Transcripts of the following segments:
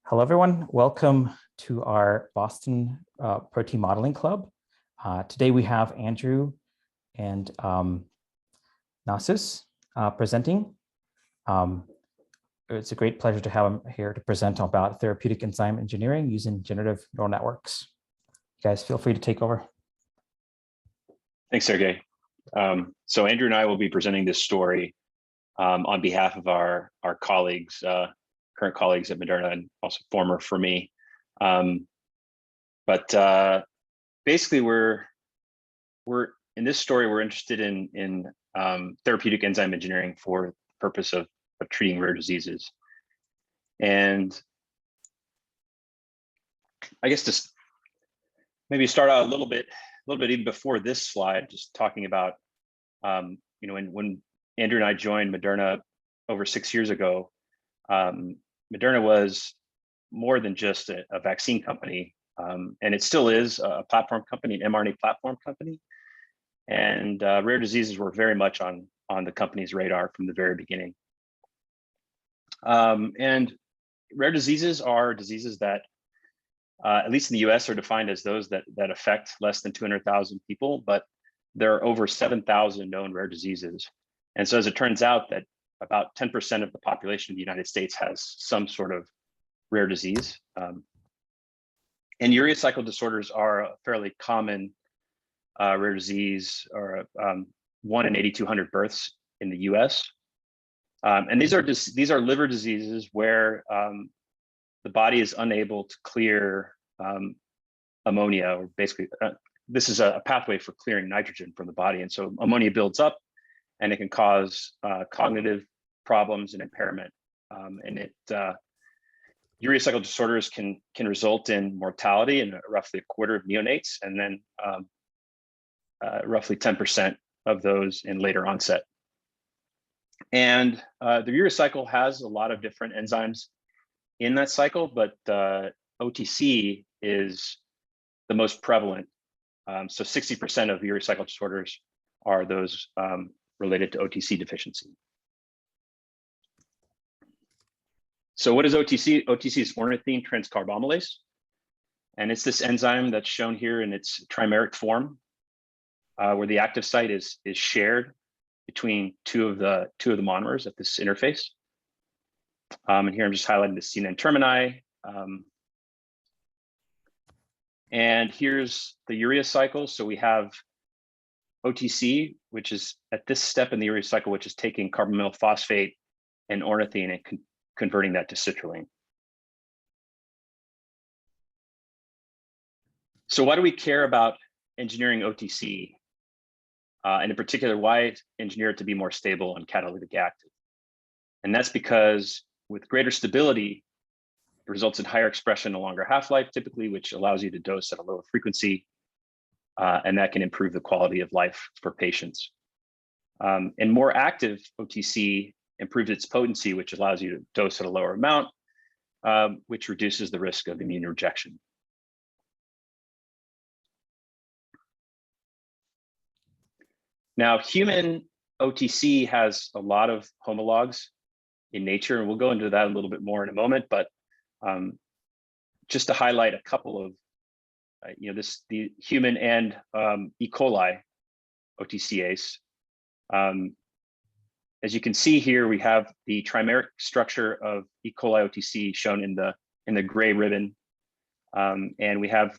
Hello, everyone. Welcome to our Boston Protein Modeling Club. Today we have Andrew and Nasos presenting. It's a great pleasure to have him here to present about therapeutic enzyme engineering using generative neural networks. You guys feel free to take over. Thanks, Sergey. So Andrew and I will be presenting this story on behalf of our colleagues, current colleagues at Moderna and also former for me. Basically, we're in this story, we're interested in therapeutic enzyme engineering for the purpose of treating rare diseases. And I guess just maybe start out a little bit even before this slide, just talking about, when Andrew and I joined Moderna over 6 years ago, Moderna was more than just a vaccine company, and it still is a platform company, an mRNA platform company. And rare diseases were very much on the company's radar from the very beginning. And rare diseases are diseases that, at least in the US, are defined as those that affect less than 200,000 people, but there are over 7,000 known rare diseases. And so as it turns out that about 10% of the population of the United States has some sort of rare disease. And urea cycle disorders are a fairly common rare disease, or 1 in 8,200 births in the US. And these are liver diseases where the body is unable to clear ammonia, or basically, this is a pathway for clearing nitrogen from the body. And so ammonia builds up and it can cause cognitive problems and impairment. Urea cycle disorders can result in mortality in roughly a quarter of neonates, and then roughly 10% of those in later onset. And the urea cycle has a lot of different enzymes in that cycle, but OTC is the most prevalent. So 60% of urea cycle disorders are those related to OTC deficiency. So what is OTC? OTC is ornithine transcarbamylase. And it's this enzyme that's shown here in its trimeric form, where the active site is shared between two of the monomers at this interface. And here I'm just highlighting the C N-termini. And here's the urea cycle. So we have OTC, which is at this step in the urea cycle, which is taking carbonyl phosphate and ornithine and converting that to citrulline. So why do we care about engineering OTC? And in particular, why engineer it to be more stable and catalytic active? And that's because with greater stability, it results in higher expression, a longer half-life typically, which allows you to dose at a lower frequency, and that can improve the quality of life for patients. And more active OTC improves its potency, which allows you to dose at a lower amount, which reduces the risk of immune rejection. Now, human OTC has a lot of homologs in nature, and we'll go into that a little bit more in a moment, but just to highlight a couple of, the human and E. coli OTCase. As you can see here, we have the trimeric structure of E. coli OTC shown in the gray ribbon. And we have,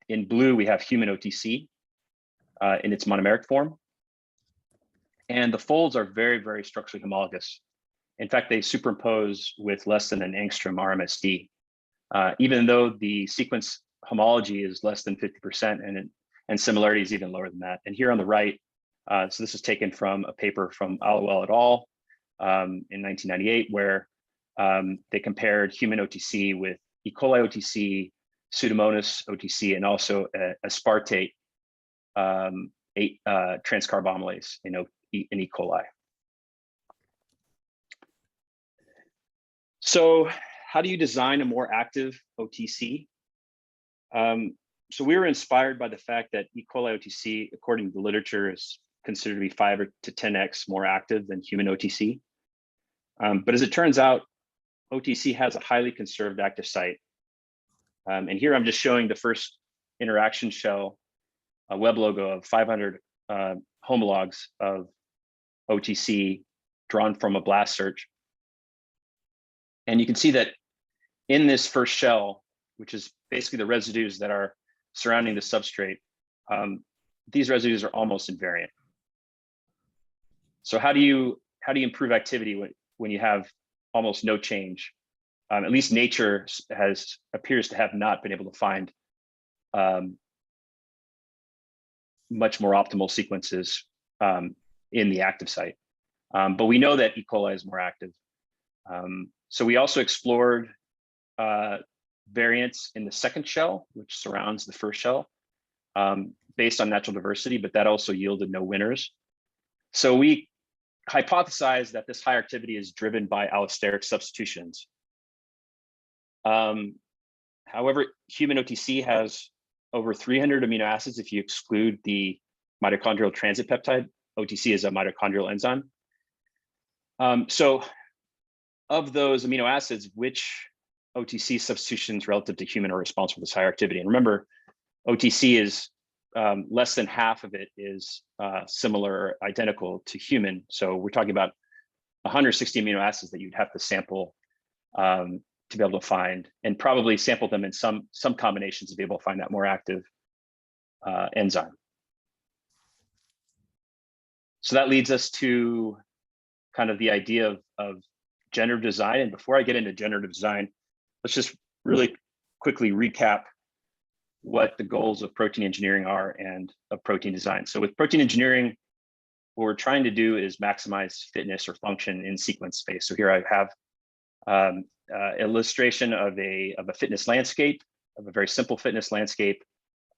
in blue, we have human OTC in its monomeric form. And the folds are very, very structurally homologous. In fact, they superimpose with less than an angstrom RMSD, even though the sequence homology is less than 50% and similarity is even lower than that. And here on the right, so this is taken from a paper from Allwell et al. In 1998, where they compared human OTC with E. coli OTC, Pseudomonas OTC, and also aspartate transcarbamylase in E. coli. So how do you design a more active OTC? So we were inspired by the fact that E. coli OTC, according to the literature, is considered to be 5 to 10x more active than human OTC. But as it turns out, OTC has a highly conserved active site. And here I'm just showing the first interaction shell, a web logo of 500 homologs of OTC drawn from a blast search. And you can see that in this first shell, which is basically the residues that are surrounding the substrate, these residues are almost invariant. So how do you improve activity when you have almost no change? At least nature appears to have not been able to find much more optimal sequences in the active site. But we know that E. coli is more active. So we also explored variants in the second shell, which surrounds the first shell, based on natural diversity, but that also yielded no winners. So we hypothesized that this high activity is driven by allosteric substitutions. However, human OTC has over 300 amino acids if you exclude the mitochondrial transit peptide. OTC is a mitochondrial enzyme. So of those amino acids, which OTC substitutions relative to human are responsible for this higher activity? And remember, OTC is less than half of it is similar or identical to human. So we're talking about 160 amino acids that you'd have to sample to be able to find, and probably sample them in some combinations to be able to find that more active enzyme. So that leads us to kind of the idea of generative design. And before I get into generative design, let's just really quickly recap what the goals of protein engineering are and of protein design. So with protein engineering, what we're trying to do is maximize fitness or function in sequence space. So here I have illustration of a fitness landscape, of a very simple fitness landscape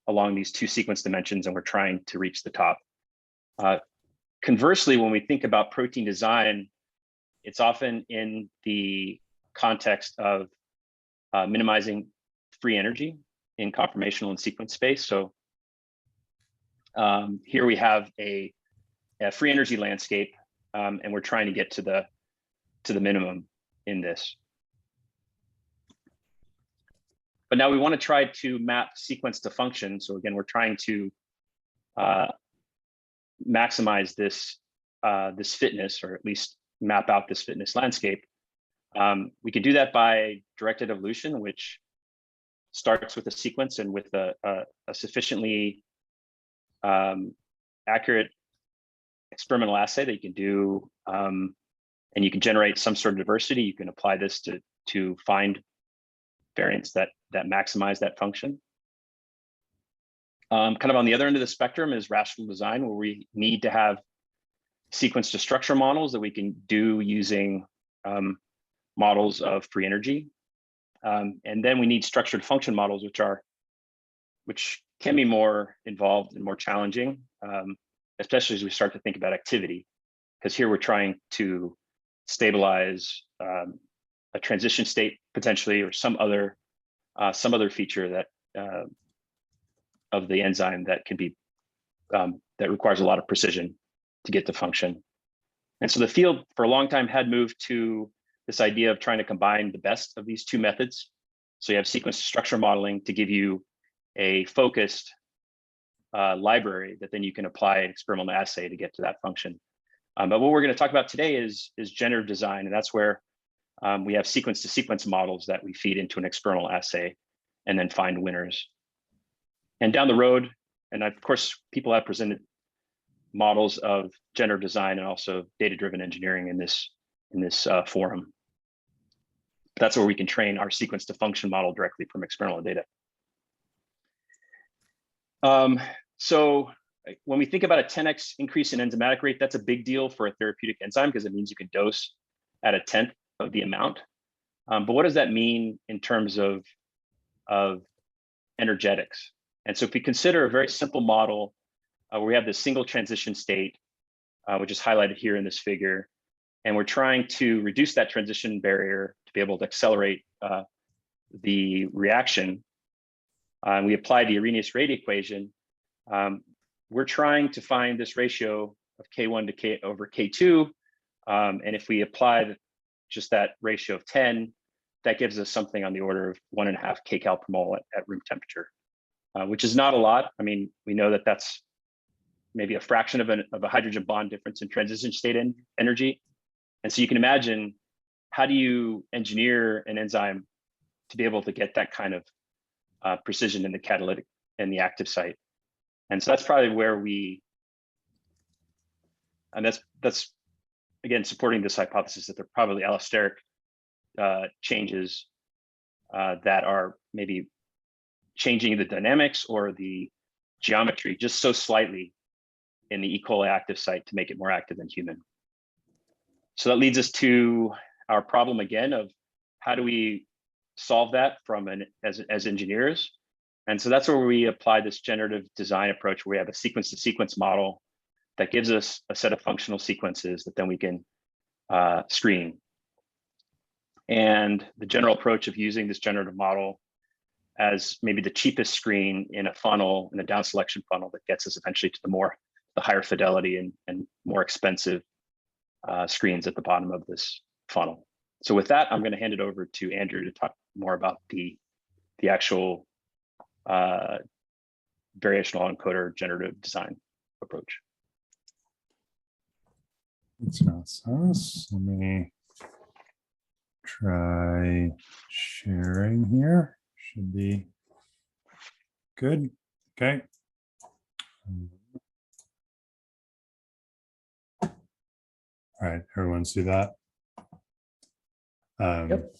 along these two sequence dimensions, and we're trying to reach the top. Conversely, when we think about protein design, it's often in the context of minimizing free energy in conformational and sequence space. So here we have a free energy landscape, and we're trying to get to the minimum in this. But now we want to try to map sequence to function. So again, we're trying to maximize this this fitness, or at least map out this fitness landscape. We can do that by directed evolution, which starts with a sequence and with a sufficiently accurate experimental assay that you can do, and you can generate some sort of diversity. You can apply this to find variants that maximize that function. Kind of on the other end of the spectrum is rational design, where we need to have sequence to structure models that we can do using models of free energy. And then we need structured function models, which can be more involved and more challenging, especially as we start to think about activity, because here we're trying to stabilize a transition state potentially, or some other feature that of the enzyme that can be that requires a lot of precision to get to function. And so the field for a long time had moved to this idea of trying to combine the best of these two methods. So you have sequence to structure modeling to give you a focused library that then you can apply an experimental assay to get to that function. But what we're going to talk about today is generative design, and that's where we have sequence to sequence models that we feed into an experimental assay and then find winners. And down the road, and of course, people have presented models of generative design and also data-driven engineering in this forum. That's where we can train our sequence to function model directly from experimental data. So when we think about a 10x increase in enzymatic rate, that's a big deal for a therapeutic enzyme, because it means you can dose at a 10th of the amount. But what does that mean in terms of energetics? And so if we consider a very simple model where we have this single transition state, which is highlighted here in this figure, and we're trying to reduce that transition barrier to be able to accelerate the reaction, and we apply the Arrhenius-Rade equation, we're trying to find this ratio of K1 to K over K2. And if we apply just that ratio of 10, that gives us something on the order of 1.5 kcal per mole at room temperature, which is not a lot. I mean, we know that that's maybe a fraction of a hydrogen bond difference in transition state energy. And so you can imagine, how do you engineer an enzyme to be able to get that kind of precision in the catalytic and the active site? And so that's probably where and that's again supporting this hypothesis that they're probably allosteric changes that are maybe changing the dynamics or the geometry just so slightly in the E. coli active site to make it more active than human. So that leads us to our problem again of how do we solve that as engineers? And so that's where we apply this generative design approach, where we have a sequence to sequence model that gives us a set of functional sequences that then we can screen. And the general approach of using this generative model as maybe the cheapest screen in a funnel, in a down selection funnel that gets us eventually to the higher fidelity and more expensive screens at the bottom of this funnel. So with that, I'm going to hand it over to Andrew to talk more about the actual variational encoder generative design approach. It's Nasos. Let me try sharing here. Should be good. Okay. All right, everyone see that? Yep.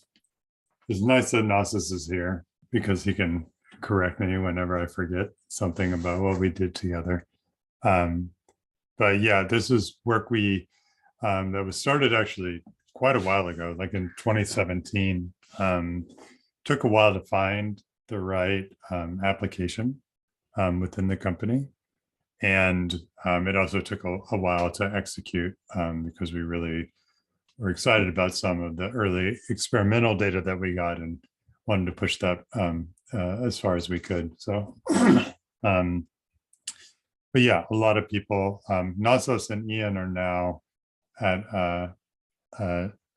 It's nice that Nasos is here because he can correct me whenever I forget something about what we did together. But yeah, this is work that was started actually quite a while ago, like in 2017. Took a while to find the right application within the company. And it also took a while to execute because we really were excited about some of the early experimental data that we got and wanted to push that as far as we could. So, but yeah, a lot of people, Nasos and Ian are now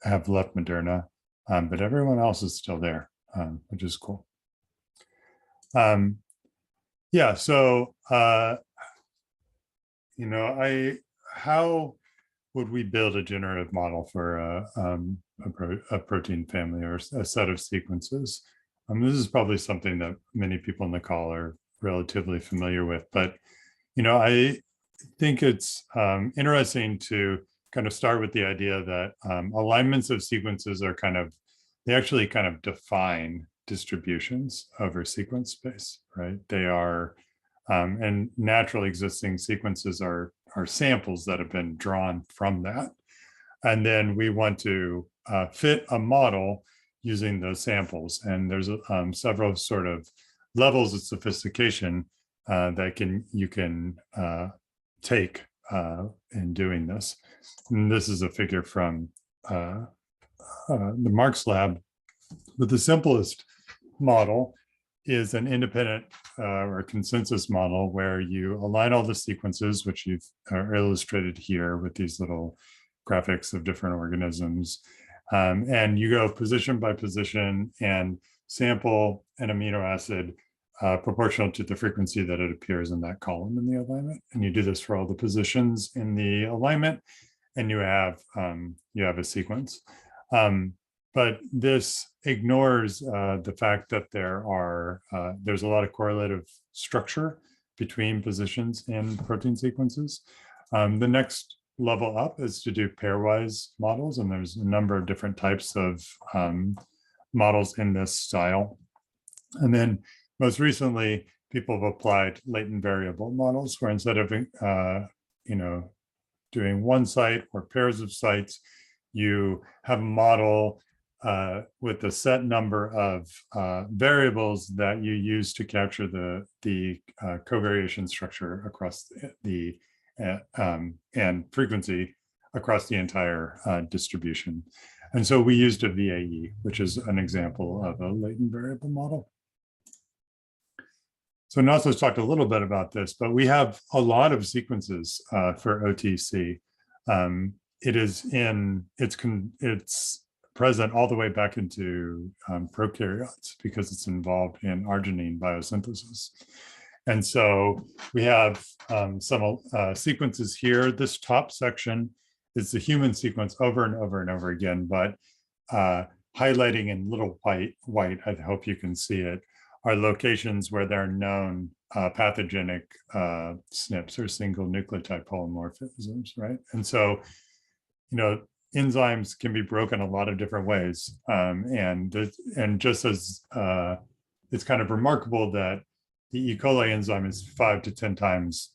have left Moderna, but everyone else is still there, which is cool. Yeah, so, you know, how would we build a generative model for a protein family or a set of sequences? This is probably something that many people in the call are relatively familiar with, but, you know, I think it's interesting to kind of start with the idea that alignments of sequences are they actually kind of define distributions over sequence space, right? They are, and naturally existing sequences are samples that have been drawn from that. And then we want to fit a model using those samples. And there's several sort of levels of sophistication that you can take in doing this. And this is a figure from the Mark's lab, but the simplest model is an independent or consensus model where you align all the sequences, which you've illustrated here with these little graphics of different organisms. And you go position by position and sample an amino acid proportional to the frequency that it appears in that column in the alignment. And you do this for all the positions in the alignment, and you have a sequence. But this ignores the fact that there's a lot of correlative structure between positions in protein sequences. The next level up is to do pairwise models, and there's a number of different types of models in this style. And then most recently, people have applied latent variable models, where instead of doing one site or pairs of sites, you have a model with a set number of variables that you use to capture the covariation structure across the and frequency across the entire distribution. And so we used a VAE, which is an example of a latent variable model. So Nasos talked a little bit about this, but we have a lot of sequences for OTC. It's present all the way back into prokaryotes because it's involved in arginine biosynthesis. And so we have some sequences here. This top section is the human sequence over and over and over again, but highlighting in little white, I hope you can see it, are locations where there are known pathogenic SNPs or single nucleotide polymorphisms, right? And so, enzymes can be broken a lot of different ways. And just as it's kind of remarkable that the E. coli enzyme is 5 to 10 times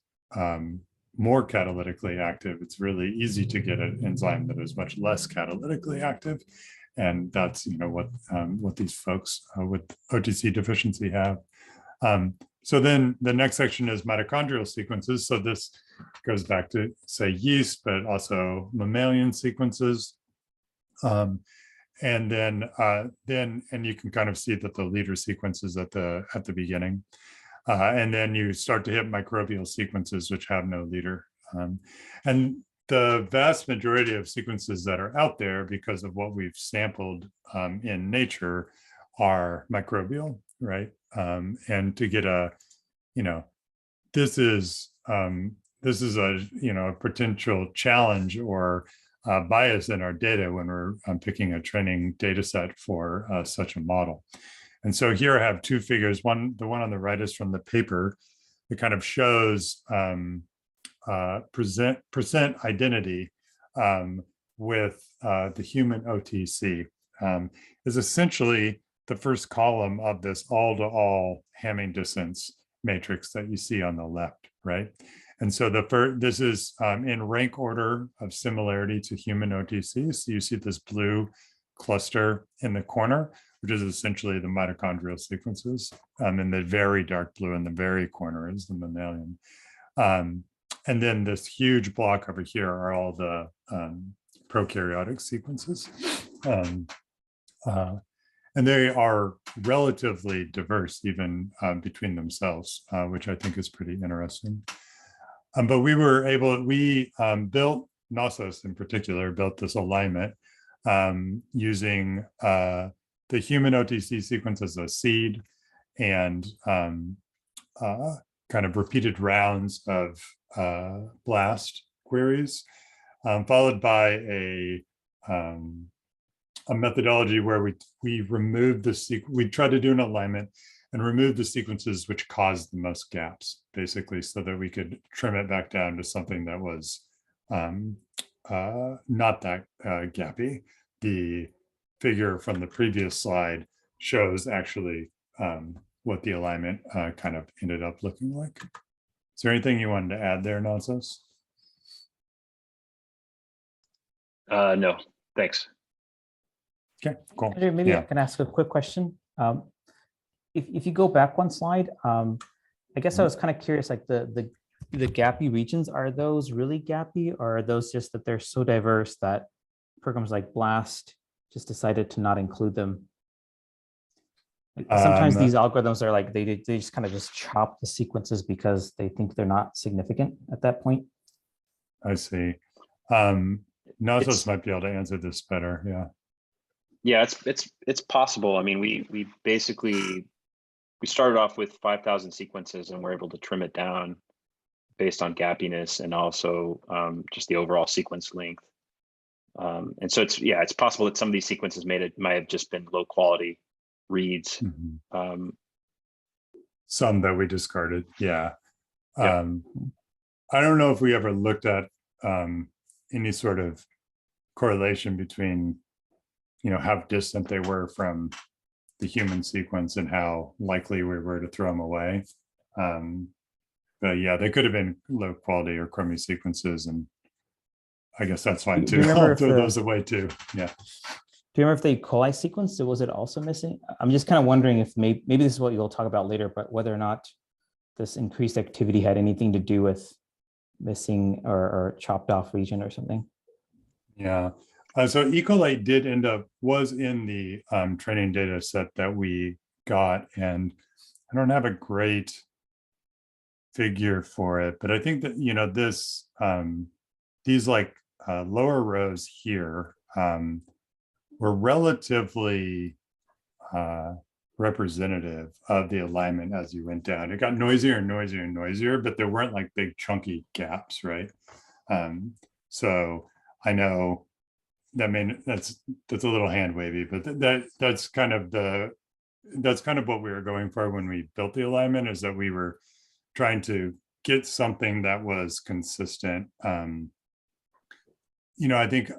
more catalytically active, it's really easy to get an enzyme that is much less catalytically active. And that's what these folks with OTC deficiency have. So then the next section is mitochondrial sequences. So this goes back to, say, yeast, but also mammalian sequences. And then you can kind of see that the leader sequence is at the beginning. And then you start to hit microbial sequences, which have no leader. And the vast majority of sequences that are out there, because of what we've sampled in nature, are microbial, right? And to get this is a potential challenge or bias in our data when we're picking a training data set for such a model. And so here I have two figures. The one on the right is from the paper. It kind of shows percent identity with the human OTC is essentially the first column of this all-to-all Hamming distance matrix that you see on the left, right? And so this is in rank order of similarity to human OTC. So you see this blue cluster in the corner, which is essentially the mitochondrial sequences. And the very dark blue in the very corner is the mammalian. And then this huge block over here are all the prokaryotic sequences. And they are relatively diverse even between themselves, which I think is pretty interesting. But we built, Nasos in particular, built this alignment using the human OTC sequence as a seed and kind of repeated rounds of BLAST queries, followed by a methodology where we removed we tried to do an alignment and remove the sequences which caused the most gaps, basically, so that we could trim it back down to something that was not that gappy. The figure from the previous slide shows actually what the alignment kind of ended up looking like. Is there anything you wanted to add there, Nasos? No, thanks. Okay, cool. Maybe I can ask a quick question. If you go back one slide, I guess I was kind of curious, like the gappy regions, are those really gappy, or are those just that they're so diverse that programs like BLAST just decided to not include them? Like sometimes these algorithms are like, they just kind of just chop the sequences because they think they're not significant at that point. I see. Nasos might be able to answer this better. Yeah. Yeah, it's possible. I mean, we basically started off with 5,000 sequences and we're able to trim it down based on gappiness and also just the overall sequence length. And so it's possible that some of these sequences might have just been low quality reads. Mm-hmm. Some that we discarded. Yeah. I don't know if we ever looked at any sort of correlation between how distant they were from the human sequence and how likely we were to throw them away. But yeah, they could have been low quality or crummy sequences, and I guess that's fine too. I'll throw those away too. Yeah. Do you remember if the E. coli sequence, was it also missing? I'm just kind of wondering if maybe this is what you'll talk about later, but whether or not this increased activity had anything to do with missing or chopped off region or something. Yeah. So E. coli was in the training data set that we got, and I don't have a great figure for it, but I think that, these like lower rows here were relatively representative of the alignment as you went down. It got noisier and noisier and noisier, but there weren't like big chunky gaps, right? So I know that that's a little hand wavy, but that's kind of what we were going for when we built the alignment, is that we were trying to get something that was consistent. I think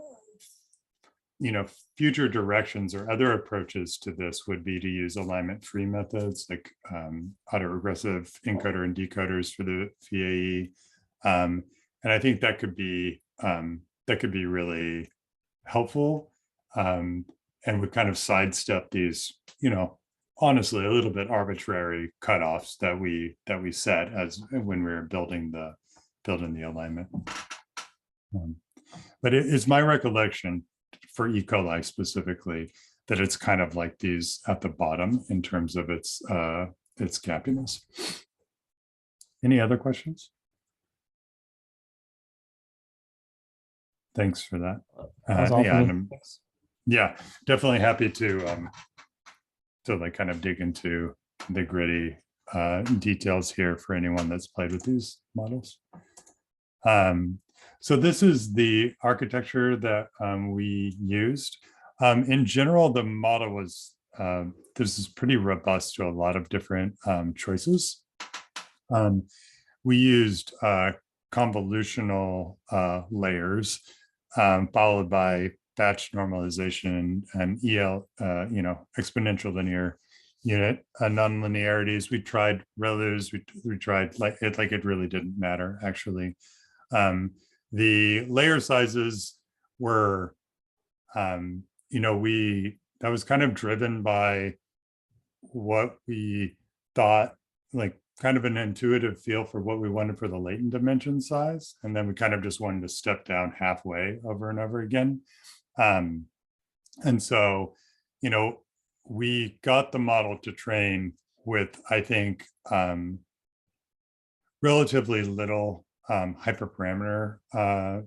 future directions or other approaches to this would be to use alignment-free methods like autoregressive encoder and decoders for the VAE, and I think that could be really helpful, and would kind of sidestep these, honestly, a little bit arbitrary cutoffs that we set as when we were building the alignment. But it's my recollection for E. coli specifically that it's kind of like these at the bottom in terms of its gappiness. Any other questions? Thanks for that. Yeah, definitely happy to like kind of dig into the gritty details here for anyone that's played with these models. So this is the architecture that we used. In general, the model was, this is pretty robust to a lot of different choices. We used convolutional layers followed by batch normalization and EL, exponential linear unit nonlinearities. We tried ReLUs, we tried it really didn't matter actually. The layer sizes were, that was kind of driven by what we thought, like kind of an intuitive feel for what we wanted for the latent dimension size. And then we kind of just wanted to step down halfway over and over again. And so, we got the model to train with, I think, relatively little hyperparameter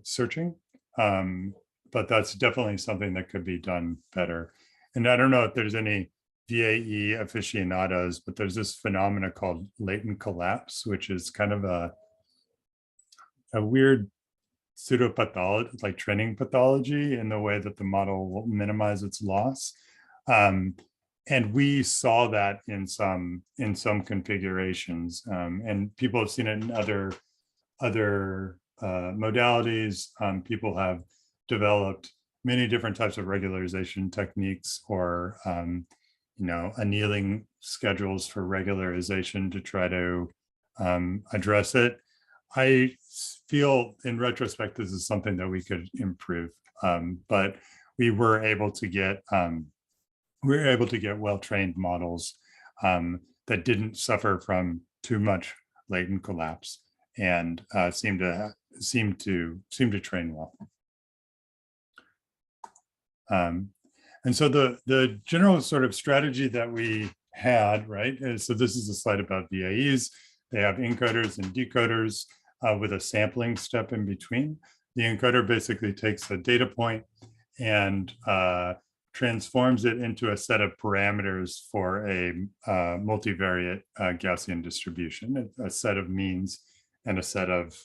searching, but that's definitely something that could be done better. And I don't know if there's any VAE aficionados, but there's this phenomena called latent collapse, which is kind of a weird pseudopathology, like training pathology, in the way that the model will minimize its loss. And we saw that in some configurations, and people have seen it in other modalities. People have developed many different types of regularization techniques, or annealing schedules for regularization to try to address it. I feel in retrospect this is something that we could improve, but we were able to get well-trained models that didn't suffer from too much latent collapse, and seem to train well. And so the general sort of strategy that we had, right, is, so this is a slide about VAEs. They have encoders and decoders with a sampling step in between. The encoder basically takes a data point and transforms it into a set of parameters for a multivariate Gaussian distribution, a set of means and a set of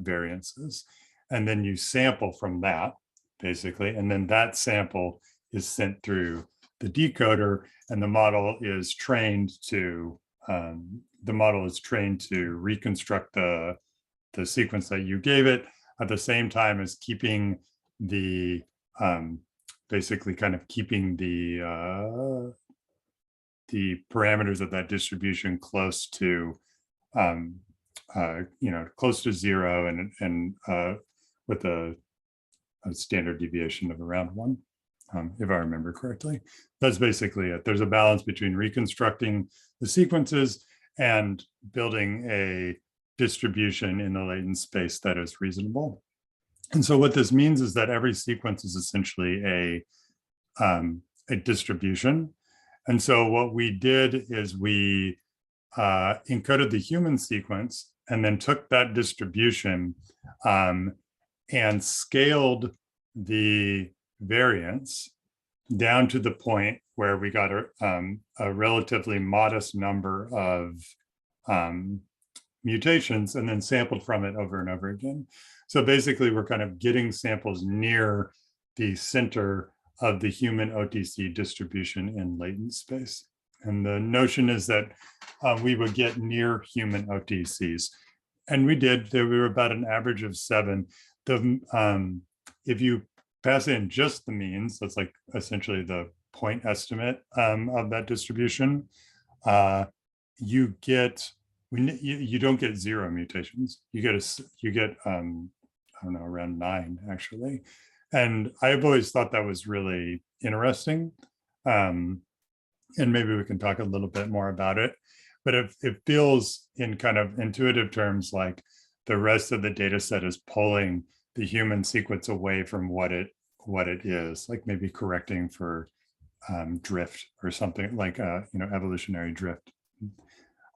variances. And then you sample from that, basically, and then that sample is sent through the decoder, and the model is trained to reconstruct the sequence that you gave it, at the same time as keeping the basically kind of keeping the parameters of that distribution close to close to zero, and with a standard deviation of around 1, if I remember correctly. That's basically it. There's a balance between reconstructing the sequences and building a distribution in the latent space that is reasonable. And so what this means is that every sequence is essentially a distribution. And so what we did is we encoded the human sequence and then took that distribution and scaled the variance down to the point where we got a relatively modest number of mutations and then sampled from it over and over again. So basically, we're kind of getting samples near the center of the human OTC distribution in latent space. And the notion is that we would get near human OTCs. And we did. There were about an average of 7. If you pass in just the means, that's like essentially the point estimate of that distribution, you don't get 0 mutations. You get I don't know, around 9 actually. And I've always thought that was really interesting. And maybe we can talk a little bit more about it. But it feels in kind of intuitive terms like the rest of the data set is pulling the human sequence away from what it is, like maybe correcting for drift or something like evolutionary drift.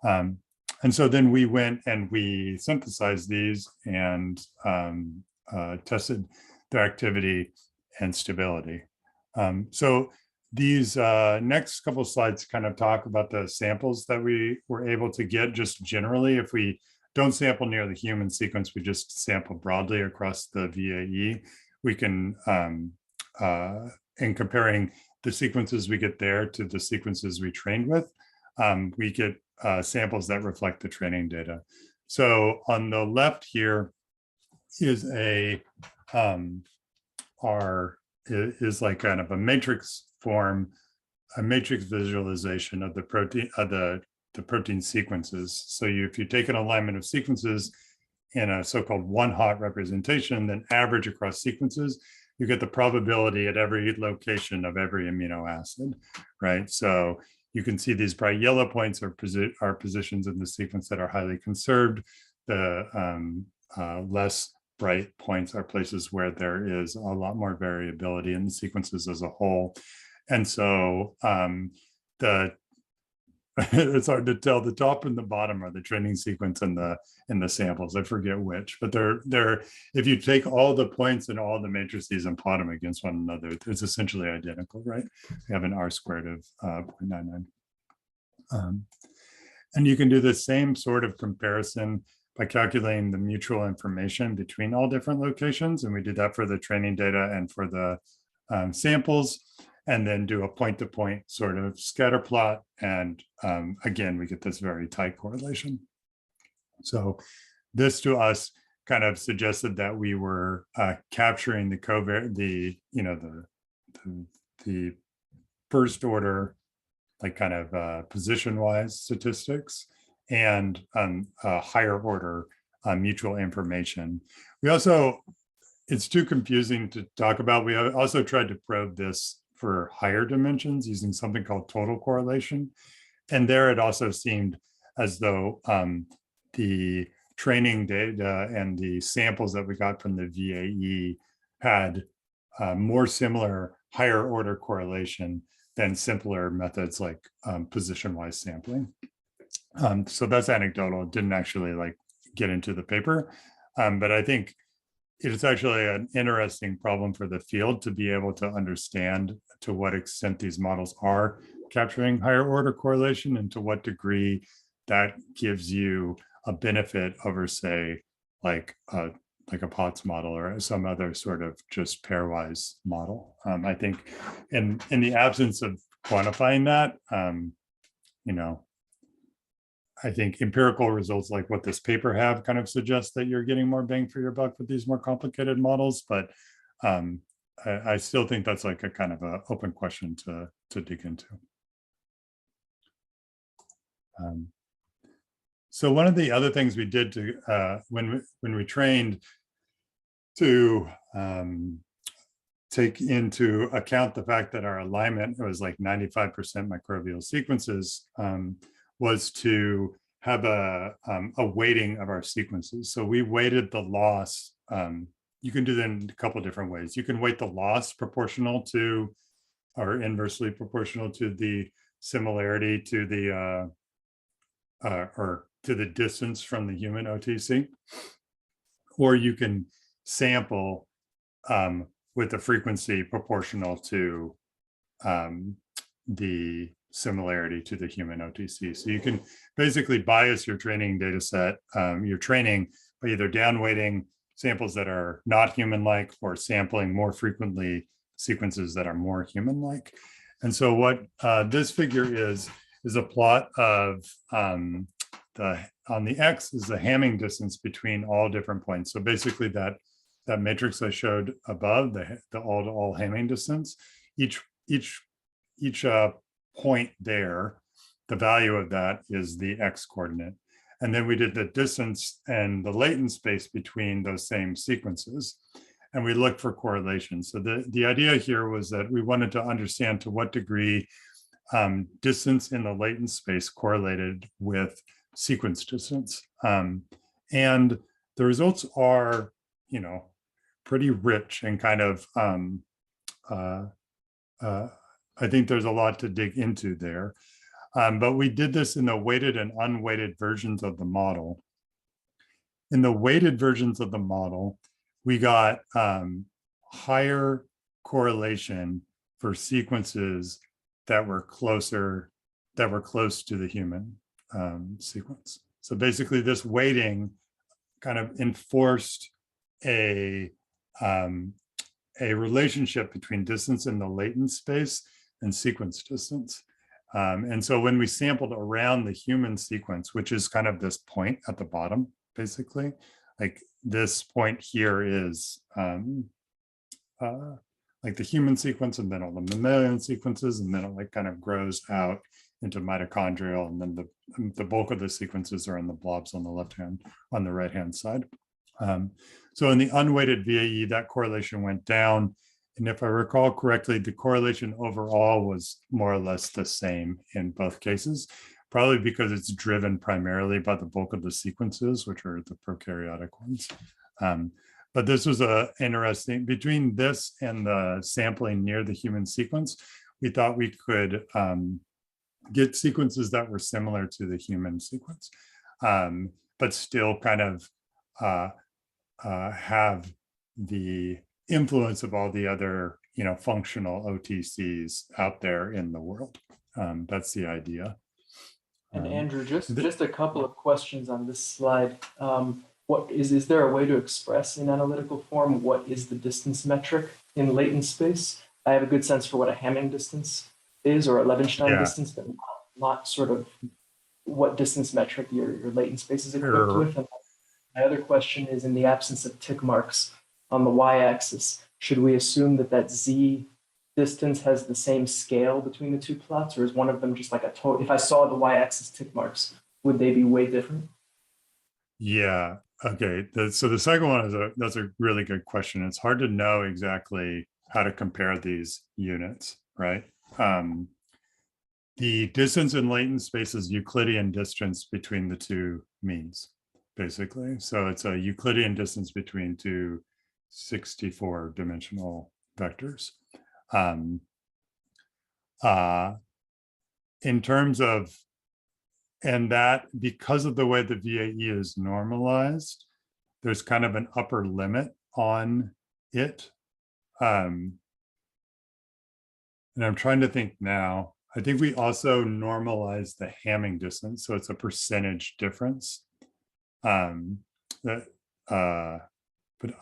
And so then we went and we synthesized these and tested their activity and stability. So these next couple of slides kind of talk about the samples that we were able to get just generally. If we don't sample near the human sequence, we just sample broadly across the VAE. We can, in comparing the sequences we get there to the sequences we trained with, we get samples that reflect the training data. So on the left here is is like kind of a matrix form, a matrix visualization of the protein sequences. So if you take an alignment of sequences in a so-called one-hot representation, then average across sequences, you get the probability at every location of every amino acid, right? So you can see these bright yellow points are positions in the sequence that are highly conserved. The less bright points are places where there is a lot more variability in the sequences as a whole. And so it's hard to tell. The top and the bottom are the training sequence in the samples. I forget which, but they're if you take all the points and all the matrices and plot them against one another, it's essentially identical, right? We have an R squared of 0.99. And you can do the same sort of comparison by calculating the mutual information between all different locations. And we did that for the training data and for the samples, and then do a point-to-point sort of scatter plot. And again, we get this very tight correlation. So this to us kind of suggested that we were capturing the covariant, the first order, like kind of position-wise statistics, and higher order mutual information. We also, it's too confusing to talk about. We also tried to probe this for higher dimensions using something called total correlation. And there it also seemed as though the training data and the samples that we got from the VAE had more similar higher order correlation than simpler methods like position-wise sampling. So that's anecdotal. It didn't actually like get into the paper, but I think it's actually an interesting problem for the field to be able to understand to what extent these models are capturing higher order correlation and to what degree that gives you a benefit over, say, like a POTS model or some other sort of just pairwise model. I think in the absence of quantifying that, I think empirical results like what this paper have kind of suggest that you're getting more bang for your buck with these more complicated models, but I still think that's like a kind of an open question to dig into. So one of the other things we did to when we trained to take into account the fact that our alignment was like 95% microbial sequences, was to have a weighting of our sequences. So we weighted the loss. You can do that in a couple of different ways. You can weight the loss proportional to or inversely proportional to the similarity to the or to the distance from the human OTC, or you can sample with a frequency proportional to the similarity to the human OTC. So you can basically bias your training data set, your training, by either downweighting samples that are not human-like or sampling more frequently sequences that are more human-like. And so what this figure is a plot of on the X is the Hamming distance between all different points. So basically that matrix I showed above, the all-to-all Hamming distance, each point there, the value of that is the X coordinate. And then we did the distance and the latent space between those same sequences. And we looked for correlations. So the idea here was that we wanted to understand to what degree distance in the latent space correlated with sequence distance. And the results are, pretty rich and kind of, I think there's a lot to dig into there. But we did this in the weighted and unweighted versions of the model. In the weighted versions of the model, we got higher correlation for sequences that were close to the human sequence. So basically this weighting kind of enforced a relationship between distance in the latent space and sequence distance. And so when we sampled around the human sequence, which is kind of this point at the bottom, basically, like this point here is like the human sequence, and then all the mammalian sequences, and then it like kind of grows out into mitochondrial, and then the bulk of the sequences are in the blobs on the right hand side. So in the unweighted VAE, that correlation went down. And if I recall correctly, the correlation overall was more or less the same in both cases, probably because it's driven primarily by the bulk of the sequences, which are the prokaryotic ones. But this was interesting, between this and the sampling near the human sequence, we thought we could get sequences that were similar to the human sequence, but still kind of have the influence of all the other, functional OTCs out there in the world. That's the idea. And Andrew, just a couple of questions on this slide. What is there a way to express in analytical form what is the distance metric in latent space? I have a good sense for what a Hamming distance is, or a Levenshtein distance, but not sort of what distance metric your latent space is equipped with. And my other question is, in the absence of tick marks on the y-axis, should we assume that z distance has the same scale between the two plots, or is one of them just like a total? If I saw the y-axis tick marks, would they be way different? Yeah. Okay. So the second one that's a really good question. It's hard to know exactly how to compare these units, right? The distance in latent space is Euclidean distance between the two means, basically. So it's a Euclidean distance between two 64-dimensional vectors. In terms of, and that because of the way the VAE is normalized, there's kind of an upper limit on it. And I'm trying to think now. I think we also normalize the Hamming distance, so it's a percentage difference. But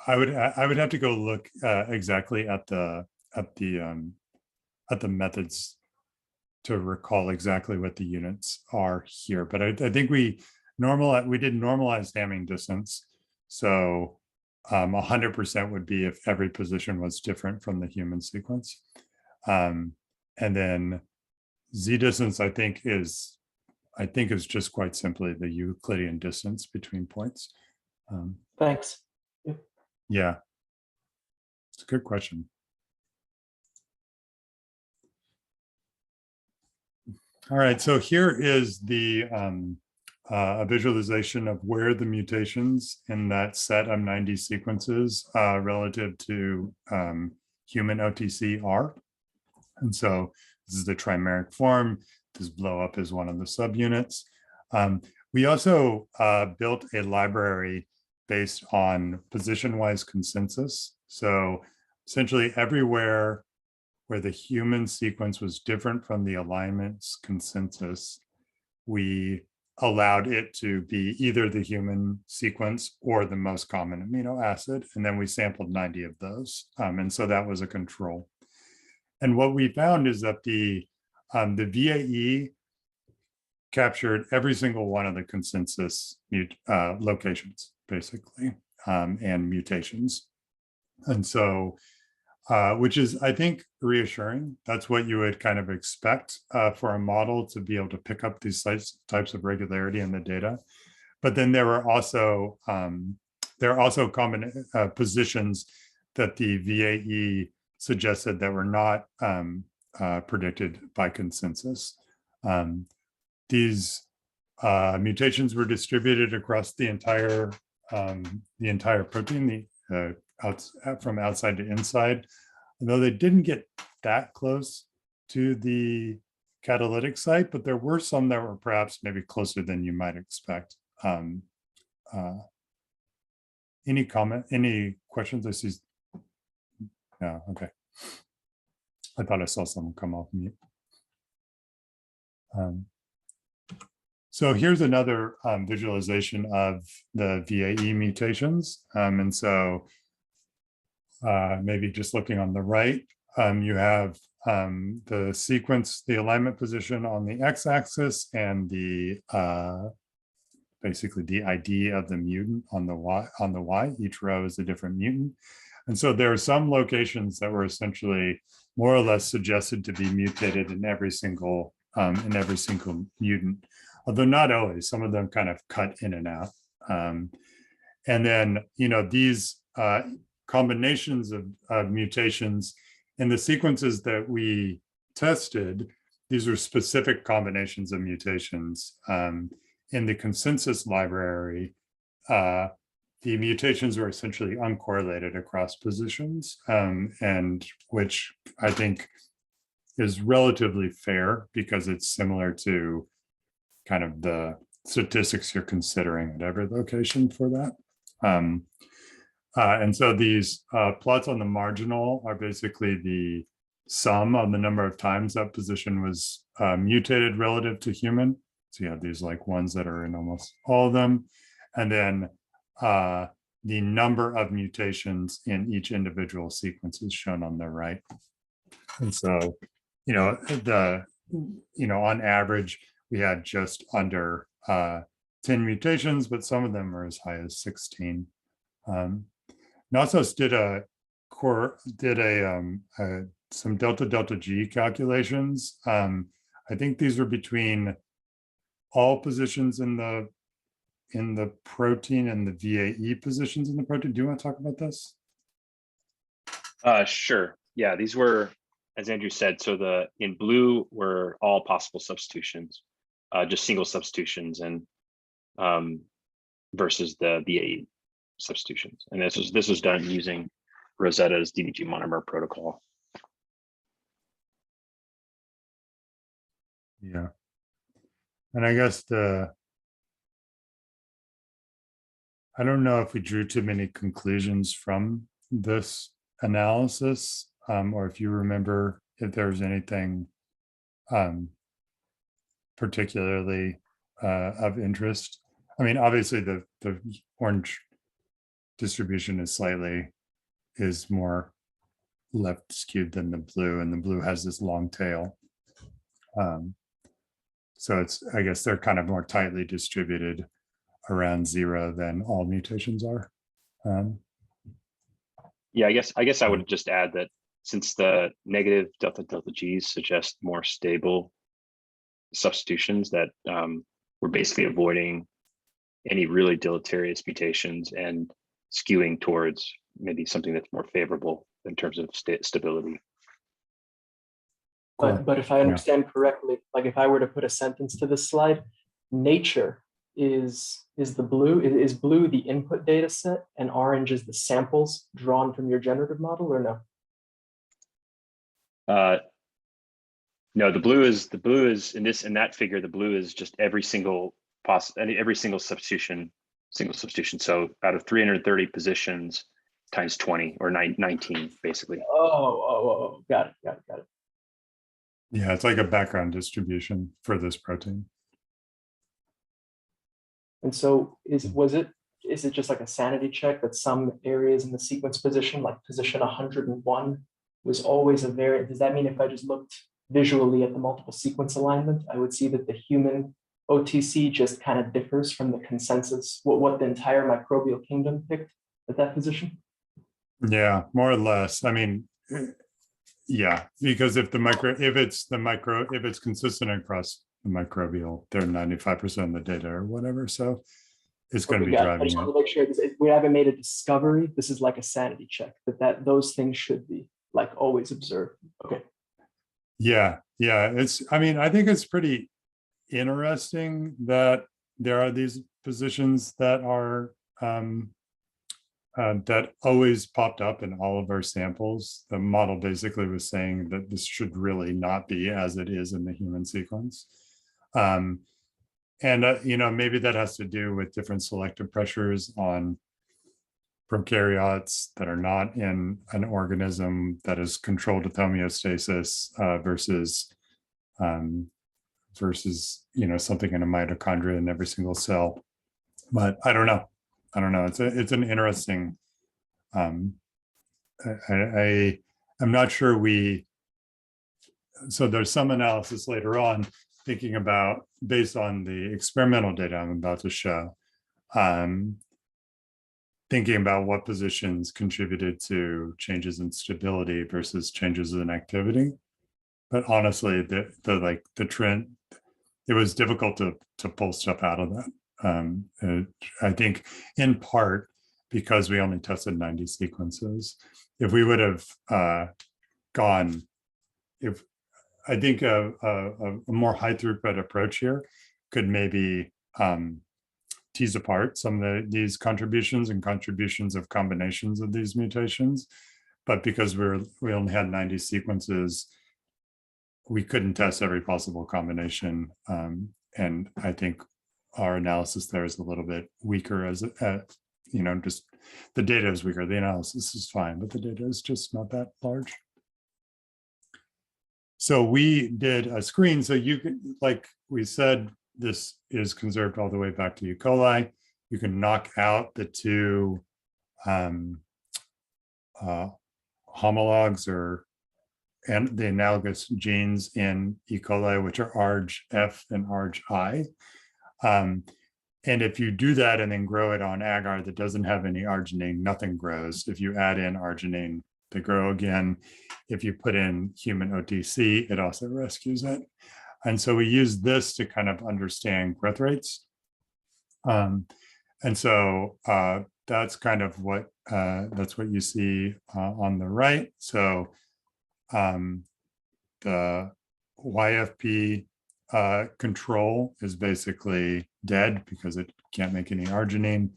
I would have to go look exactly at the methods to recall exactly what the units are here. But I think we did normalize Hamming distance, so 100% would be if every position was different from the human sequence, and then z distance I think is just quite simply the Euclidean distance between points. Thanks. Yeah, it's a good question. All right, so here is the a visualization of where the mutations in that set of 90 sequences relative to human OTC are. And so this is the trimeric form. This blow up is one of the subunits. We also built a library based on position-wise consensus. So essentially everywhere where the human sequence was different from the alignment's consensus, we allowed it to be either the human sequence or the most common amino acid. And then we sampled 90 of those. And so that was a control. And what we found is that the VAE captured every single one of the consensus locations, basically, and mutations. And so, which is, I think, reassuring. That's what you would kind of expect for a model to be able to pick up these types of regularity in the data. But then there are also common positions that the VAE suggested that were not predicted by consensus. These mutations were distributed across the entire protein, from outside to inside, although they didn't get that close to the catalytic site, but there were some that were perhaps maybe closer than you might expect. Any comment, any questions? I see. Yeah, okay. I thought I saw someone come off mute. So here's another visualization of the VAE mutations. And so maybe just looking on the right, you have the sequence, the alignment position on the x-axis, and the basically the ID of the mutant on the y. Each row is a different mutant. And so there are some locations that were essentially more or less suggested to be mutated in every single mutant, although not always. Some of them kind of cut in and out. And then, these combinations of mutations in the sequences that we tested, these are specific combinations of mutations. In the consensus library, the mutations were essentially uncorrelated across positions, and which I think is relatively fair because it's similar to kind of the statistics you're considering at every location for that. And so these plots on the marginal are basically the sum of the number of times that position was mutated relative to human. So you have these like ones that are in almost all of them. And then the number of mutations in each individual sequence is shown on the right. And so, on average, we had just under 10 mutations, but some of them are as high as 16. Nasos did some delta G calculations. I think these were between all positions in the protein and the VAE positions in the protein. Do you want to talk about this? Sure. Yeah, these were, as Andrew said, so in blue were all possible substitutions, just single substitutions, and versus the VAE substitutions. And this was done using Rosetta's DDG monomer protocol. Yeah. And I guess I don't know if we drew too many conclusions from this analysis, or if you remember if there was anything particularly of interest. I mean, obviously the orange distribution is more left skewed than the blue, and the blue has this long tail. So I guess they're kind of more tightly distributed around 0 than all mutations are. Yeah, I guess I would just add that since the negative delta G's suggest more stable substitutions, that we're basically avoiding any really deleterious mutations and skewing towards maybe something that's more favorable in terms of stability. But if I understand correctly, like if I were to put a sentence to this slide, nature is blue the input data set and orange is the samples drawn from your generative model, or no? No, the blue is in that figure, the blue is just every single single substitution. So out of 330 positions, times 20 or 19, basically. Got it. Yeah, it's like a background distribution for this protein. And so is it just like a sanity check that some areas in the sequence position, like position 101, was always a variant? Does that mean if I just looked visually at the multiple sequence alignment, I would see that the human OTC just kind of differs from the consensus, what the entire microbial kingdom picked at that position? Yeah, more or less. I mean, yeah, because if it's consistent across the microbial, they're 95% of the data or whatever. So it's going to be driving I just want to make sure we haven't made a discovery. This is like a sanity check that those things should be like always observed. Okay. Yeah. I mean, I think it's pretty interesting that there are these positions that are that always popped up in all of our samples. The model basically was saying that this should really not be as it is in the human sequence. Maybe that has to do with different selective pressures on prokaryotes that are not in an organism that is controlled with homeostasis versus something in a mitochondria in every single cell. But I don't know. It's an interesting. I'm not sure so there's some analysis later on thinking about, based on the experimental data I'm about to show, thinking about what positions contributed to changes in stability versus changes in activity. But honestly, the trend, it was difficult to pull stuff out of that. I think in part because we only tested 90 sequences. If we would have gone, I think a more high throughput approach here could maybe tease apart some of these contributions and contributions of combinations of these mutations. But because we only had 90 sequences, we couldn't test every possible combination. And I think our analysis there is a little bit weaker just the data is weaker. The analysis is fine, but the data is just not that large. So we did a screen. So you can, like we said, this is conserved all the way back to E. coli. You can knock out the two homologs and the analogous genes in E. coli, which are ARG-F and ARG-I. And if you do that and then grow it on agar that doesn't have any arginine, nothing grows. If you add in arginine, they grow again. If you put in human OTC, it also rescues it. And so we use this to kind of understand growth rates. And so that's kind of that's what you see on the right. So the YFP control is basically dead because it can't make any arginine.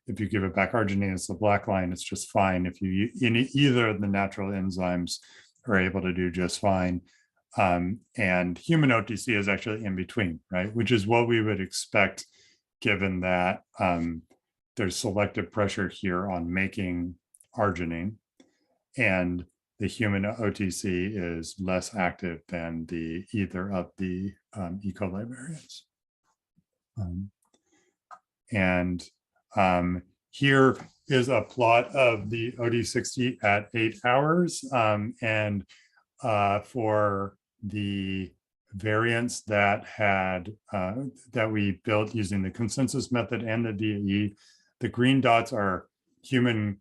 If you give it back arginine, it's the black line, it's just fine. If you either of the natural enzymes are able to do just fine. And human OTC is actually in between, right? Which is what we would expect given that there's selective pressure here on making arginine. And the human OTC is less active than either of the E. coli variants. Here is a plot of the OD60 at 8 hours. For the variants that we built using the consensus method and the VAE, the green dots are human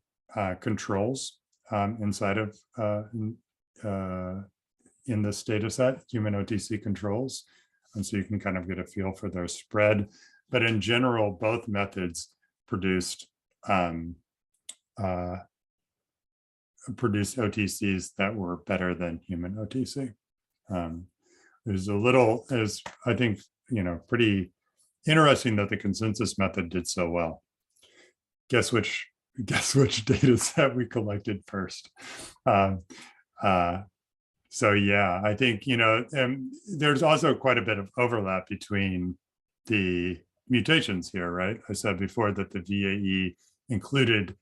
controls inside of in this data set, human OTC controls. And so you can kind of get a feel for their spread. But in general, both methods produced OTCs that were better than human OTC. I think, pretty interesting that the consensus method did so well. Guess which data set we collected first. So yeah, I think, there's also quite a bit of overlap between the mutations here, right? I said before that the VAE included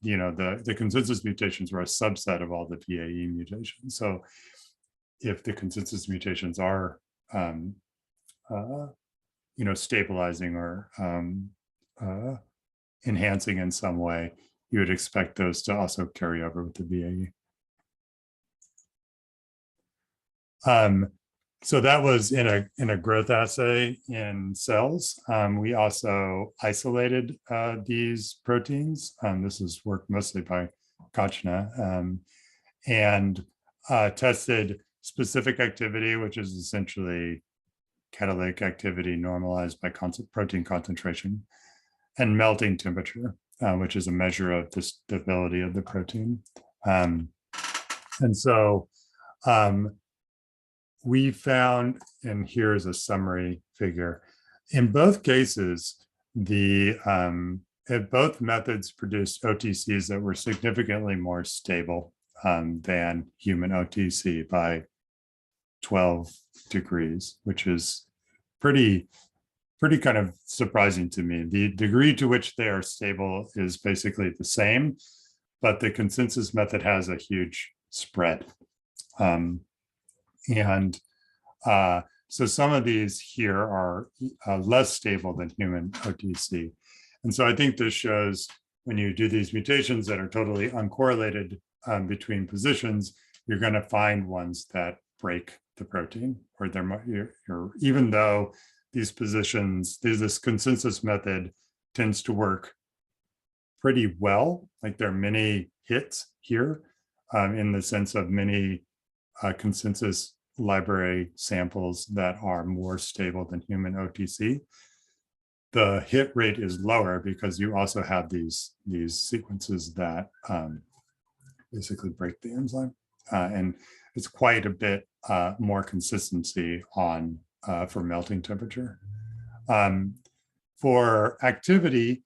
the consensus mutations were a subset of all the VAE mutations. So if the consensus mutations are stabilizing or enhancing in some way, you would expect those to also carry over with the VAE. So that was in a growth assay in cells. We also isolated these proteins. This is work mostly by Kochna, and tested specific activity, which is essentially catalytic activity normalized by protein concentration, and melting temperature, which is a measure of the stability of the protein. And so we found, and here's a summary figure, in both cases, both methods produced OTCs that were significantly more stable than human OTC by 12 degrees, which is pretty kind of surprising to me. The degree to which they are stable is basically the same, but the consensus method has a huge spread. So some of these here are less stable than human OTC. And so I think this shows when you do these mutations that are totally uncorrelated between positions, you're going to find ones that break the protein, or even though these positions, this consensus method tends to work pretty well. Like there are many hits here in the sense of many consensus library samples that are more stable than human OTC. The hit rate is lower because you also have these sequences that basically break the enzyme. And it's quite a bit more consistency on for melting temperature. For activity,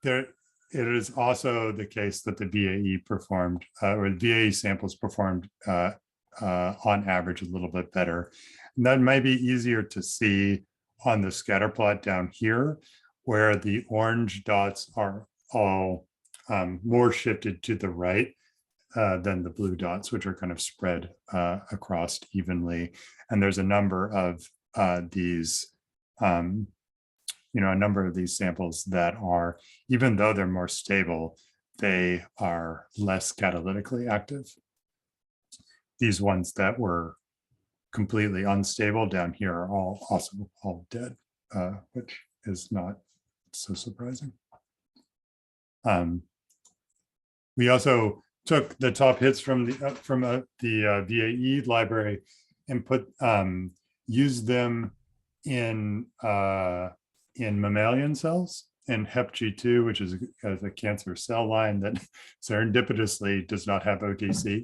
it is also the case that the VAE performed, or VAE samples performed on average a little bit better. And that might be easier to see on the scatter plot down here, where the orange dots are all more shifted to the right than the blue dots, which are kind of spread across evenly. And there's a number of these, a number of these samples that are, even though they're more stable, they are less catalytically active. These ones that were completely unstable down here are also all dead, which is not so surprising. We also took the top hits from the VAE library and used them in mammalian cells, and HepG2, which is a cancer cell line that serendipitously does not have OTC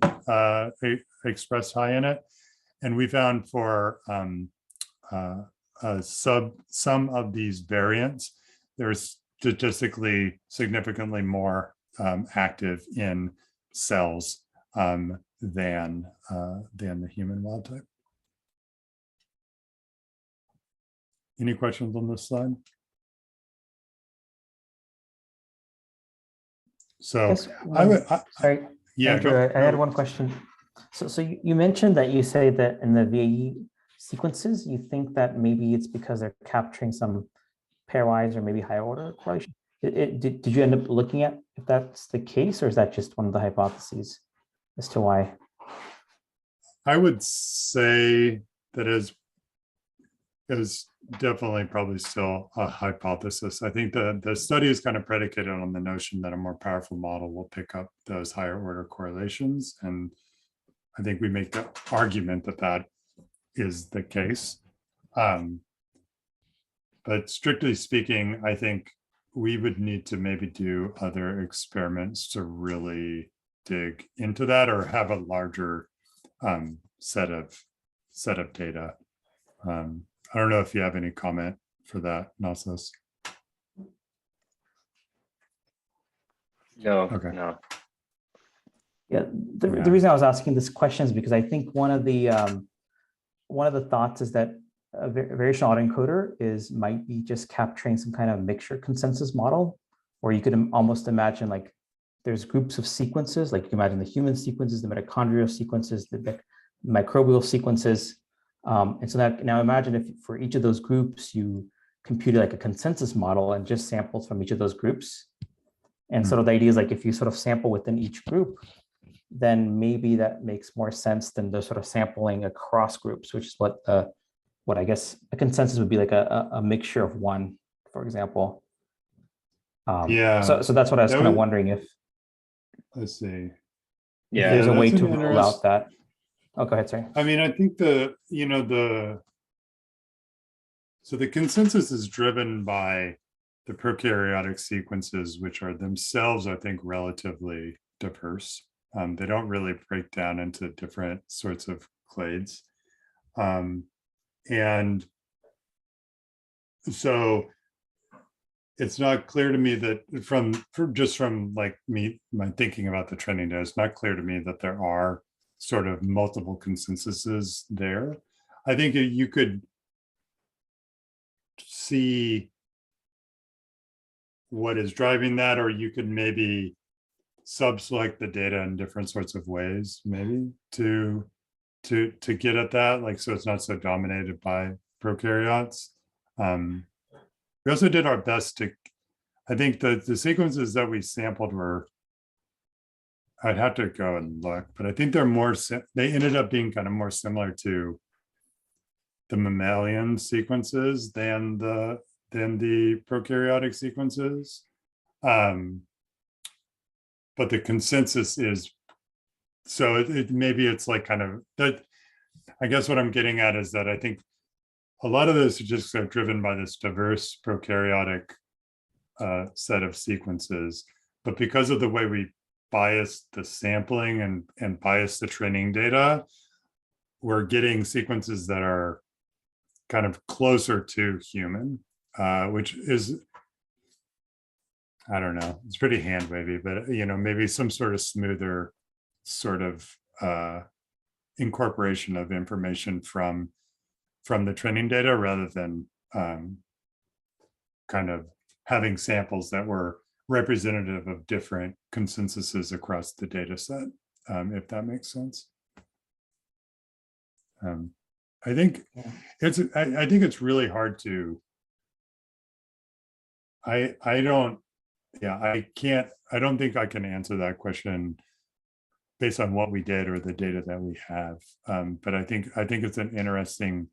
expressed high in it. And we found for some of these variants, there's statistically significantly more active in cells than the human wild type. Any questions on this slide? So yes, sorry, yeah, Andrew, I had one question. So you mentioned that you say that in the VAE sequences, you think that maybe it's because they're capturing some pairwise or maybe higher order correlation. Did you end up looking at if that's the case, or is that just one of the hypotheses as to why? I would say that is definitely probably still a hypothesis. I think the study is kind of predicated on the notion that a more powerful model will pick up those higher order correlations. And I think we make the argument that that is the case. But strictly speaking, I think we would need to maybe do other experiments to really dig into that, or have a larger set of data. I don't know if you have any comment for that, Nasos. No, okay. No. Yeah, the reason I was asking this question is because I think one of the thoughts is that a variational autoencoder might be just capturing some kind of mixture consensus model, or you could almost imagine like there's groups of sequences, like you can imagine the human sequences, the mitochondrial sequences, the microbial sequences. And so now imagine if for each of those groups, you computed like a consensus model and just samples from each of those groups. And sort of the idea is like, if you sort of sample within each group, then maybe that makes more sense than the sort of sampling across groups, which is what I guess a consensus would be, like a mixture of one, for example. So that's what I was kind of wondering if. Let's see. Yeah, there's a way that's to an rule out that. Oh, go ahead, sorry. I mean, I think so the consensus is driven by the prokaryotic sequences, which are themselves, I think, relatively diverse. They don't really break down into different sorts of clades. And so it's not clear to me that from like my thinking about the trending data, it's not clear to me that there are sort of multiple consensuses there. I think you could see what is driving that, or you could maybe sub-select the data in different sorts of ways, maybe to get at that, like, so it's not so dominated by prokaryotes. We also did our best to, I think the sequences that we sampled were, I'd have to go and look, but I think they ended up being kind of more similar to the mammalian sequences than the prokaryotic sequences. But the consensus is, so maybe it's like kind of that. I guess what I'm getting at is that I think a lot of this is just sort of driven by this diverse prokaryotic set of sequences, but because of the way we bias the sampling and bias the training data, we're getting sequences that are kind of closer to human, which is, I don't know, it's pretty hand wavy, but maybe some sort of smoother sort of incorporation of information from the training data, rather than kind of having samples that were representative of different consensuses across the data set, if that makes sense. I think it's really hard to, I don't think I can answer that question based on what we did or the data that we have. But I think it's an interesting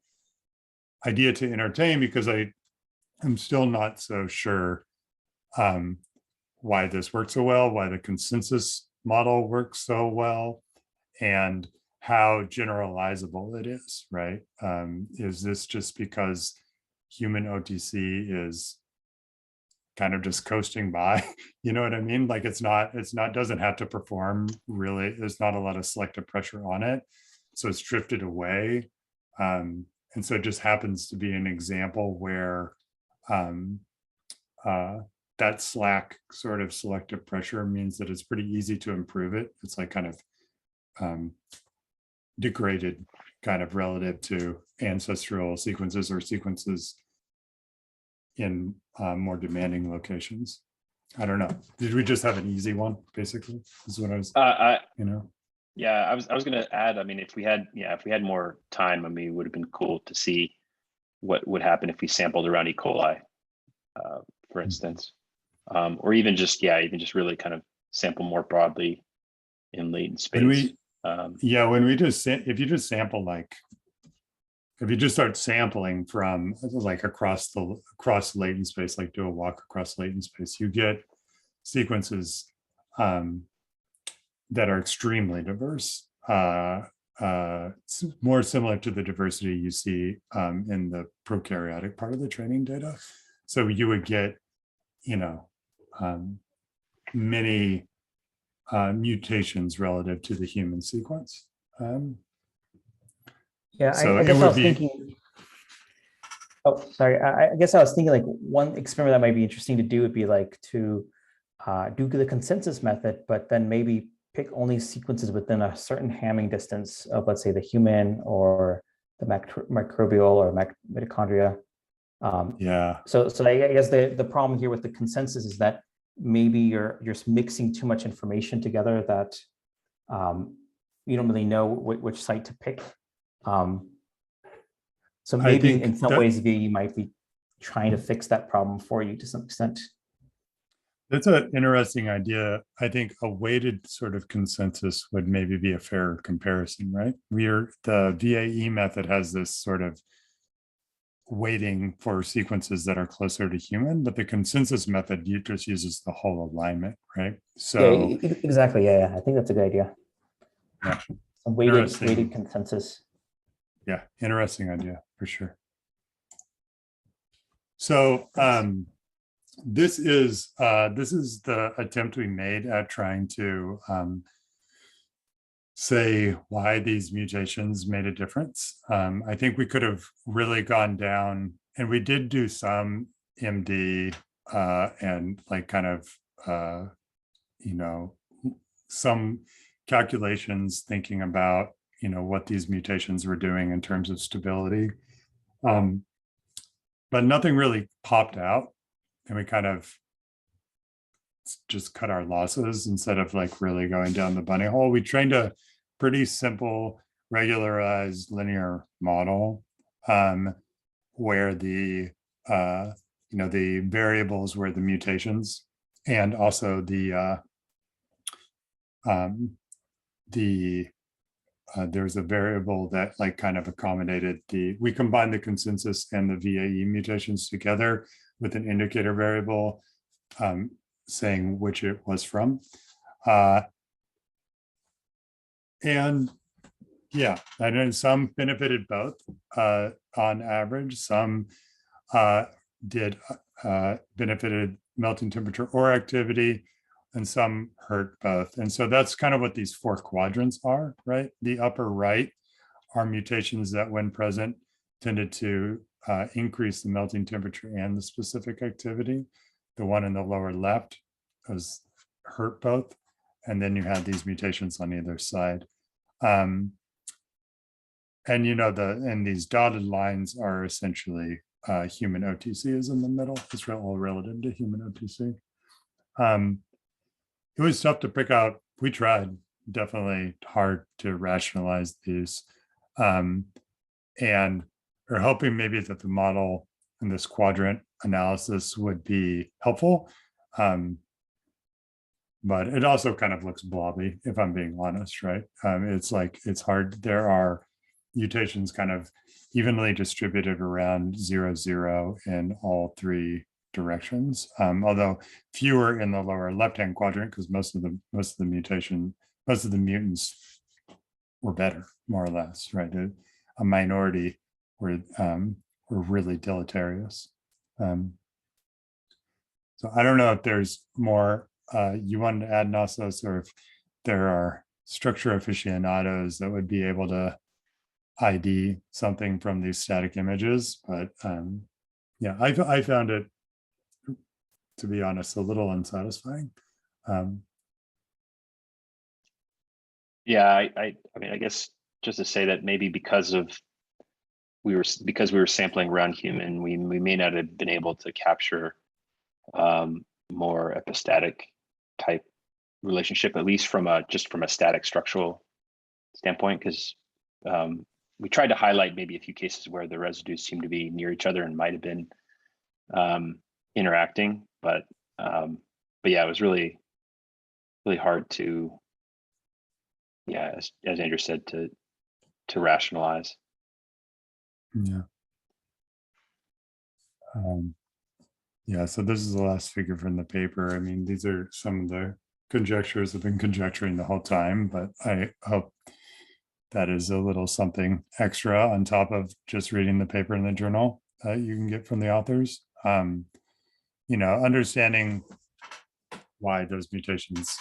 idea to entertain, because I'm still not so sure why this works so well, why the consensus model works so well, and how generalizable it is, right? Is this just because human OTC is kind of just coasting by, you know what I mean? Like it's not doesn't have to perform really. There's not a lot of selective pressure on it. So it's drifted away. And so it just happens to be an example where that slack sort of selective pressure means that it's pretty easy to improve it. It's like kind of degraded kind of relative to ancestral sequences or sequences in more demanding locations. I don't know. Did we just have an easy one? Basically, is what I was. Yeah, I was going to add. I mean, if we had more time, I mean, it would have been cool to see what would happen if we sampled around E. coli, for instance, or even just really kind of sample more broadly in latent space. If you just sample, like, if you just start sampling from like across latent space, like do a walk across latent space, you get sequences that are extremely diverse, more similar to the diversity you see in the prokaryotic part of the training data. So you would get, many mutations relative to the human sequence. I guess I was thinking. Oh, sorry. I guess I was thinking like one experiment that might be interesting to do would be like to do the consensus method, but then maybe pick only sequences within a certain Hamming distance of, let's say, the human or the microbial or mitochondria. So I guess the problem here with the consensus is that maybe you're just mixing too much information together that you don't really know which site to pick. So maybe in some ways, VAE might be trying to fix that problem for you to some extent. That's an interesting idea. I think a weighted sort of consensus would maybe be a fair comparison, right? The VAE method has this sort of weighting for sequences that are closer to human, but the consensus method just uses the whole alignment, right? So yeah, exactly. Yeah, I think that's a good idea. Yeah. Some weighted consensus. Yeah, interesting idea for sure. So this is the attempt we made at trying to say why these mutations made a difference. I think we could have really gone down, and we did do some MD and like kind of some calculations thinking about what these mutations were doing in terms of stability, but nothing really popped out, and we kind of just cut our losses instead of like really going down the bunny hole. We trained a pretty simple regularized linear model where the the variables were the mutations, and also there's a variable that like kind of accommodated we combined the consensus and the VAE mutations together with an indicator variable saying which it was from. And yeah, I know some benefited both on average. Some benefited melting temperature or activity, and some hurt both. And so that's kind of what these four quadrants are, right? The upper right are mutations that when present tended to increase the melting temperature and the specific activity. The one in the lower left was hurt both. And then you had these mutations on either side. And and these dotted lines are essentially human OTC is in the middle. It's all relative to human OTC. It was tough to pick out. We tried, definitely hard to rationalize these, and we're hoping maybe that the model in this quadrant analysis would be helpful. But it also kind of looks blobby, if I'm being honest, right? It's hard. There are mutations kind of evenly distributed around 0, 0 in all three directions, although fewer in the lower left-hand quadrant, because most of the mutants were better, more or less, right? A minority were really deleterious. So I don't know if there's more you wanted to add, Nasos, or if there are structure aficionados that would be able to ID something from these static images. But yeah, I found it, to be honest, a little unsatisfying. Yeah, I mean, I guess just to say that maybe because we were sampling around human, we may not have been able to capture more epistatic type relationship, at least from a static structural standpoint, because we tried to highlight maybe a few cases where the residues seem to be near each other and might have been interacting, but yeah, it was really hard to, yeah, as Andrew said, to rationalize. Yeah. Yeah, so this is the last figure from the paper. I mean, these are some of the conjectures I've been conjecturing the whole time, but I hope that is a little something extra on top of just reading the paper in the journal you can get from the authors. Understanding why those mutations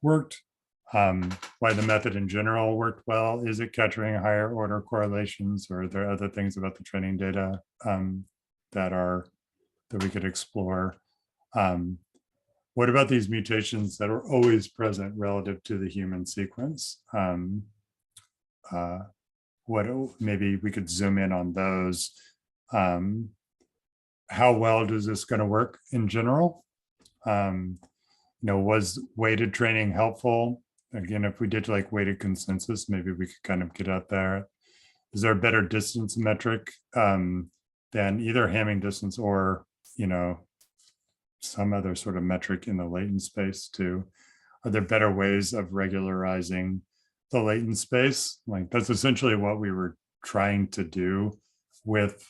worked, why the method in general worked well. Is it capturing higher order correlations, or are there other things about the training data that we could explore? What about these mutations that are always present relative to the human sequence? Maybe we could zoom in on those. How well does this going to work in general? Was weighted training helpful? Again, if we did like weighted consensus, maybe we could kind of get out there. Is there a better distance metric than either Hamming distance or, some other sort of metric in the latent space too? Are there better ways of regularizing the latent space? Like that's essentially what we were trying to do with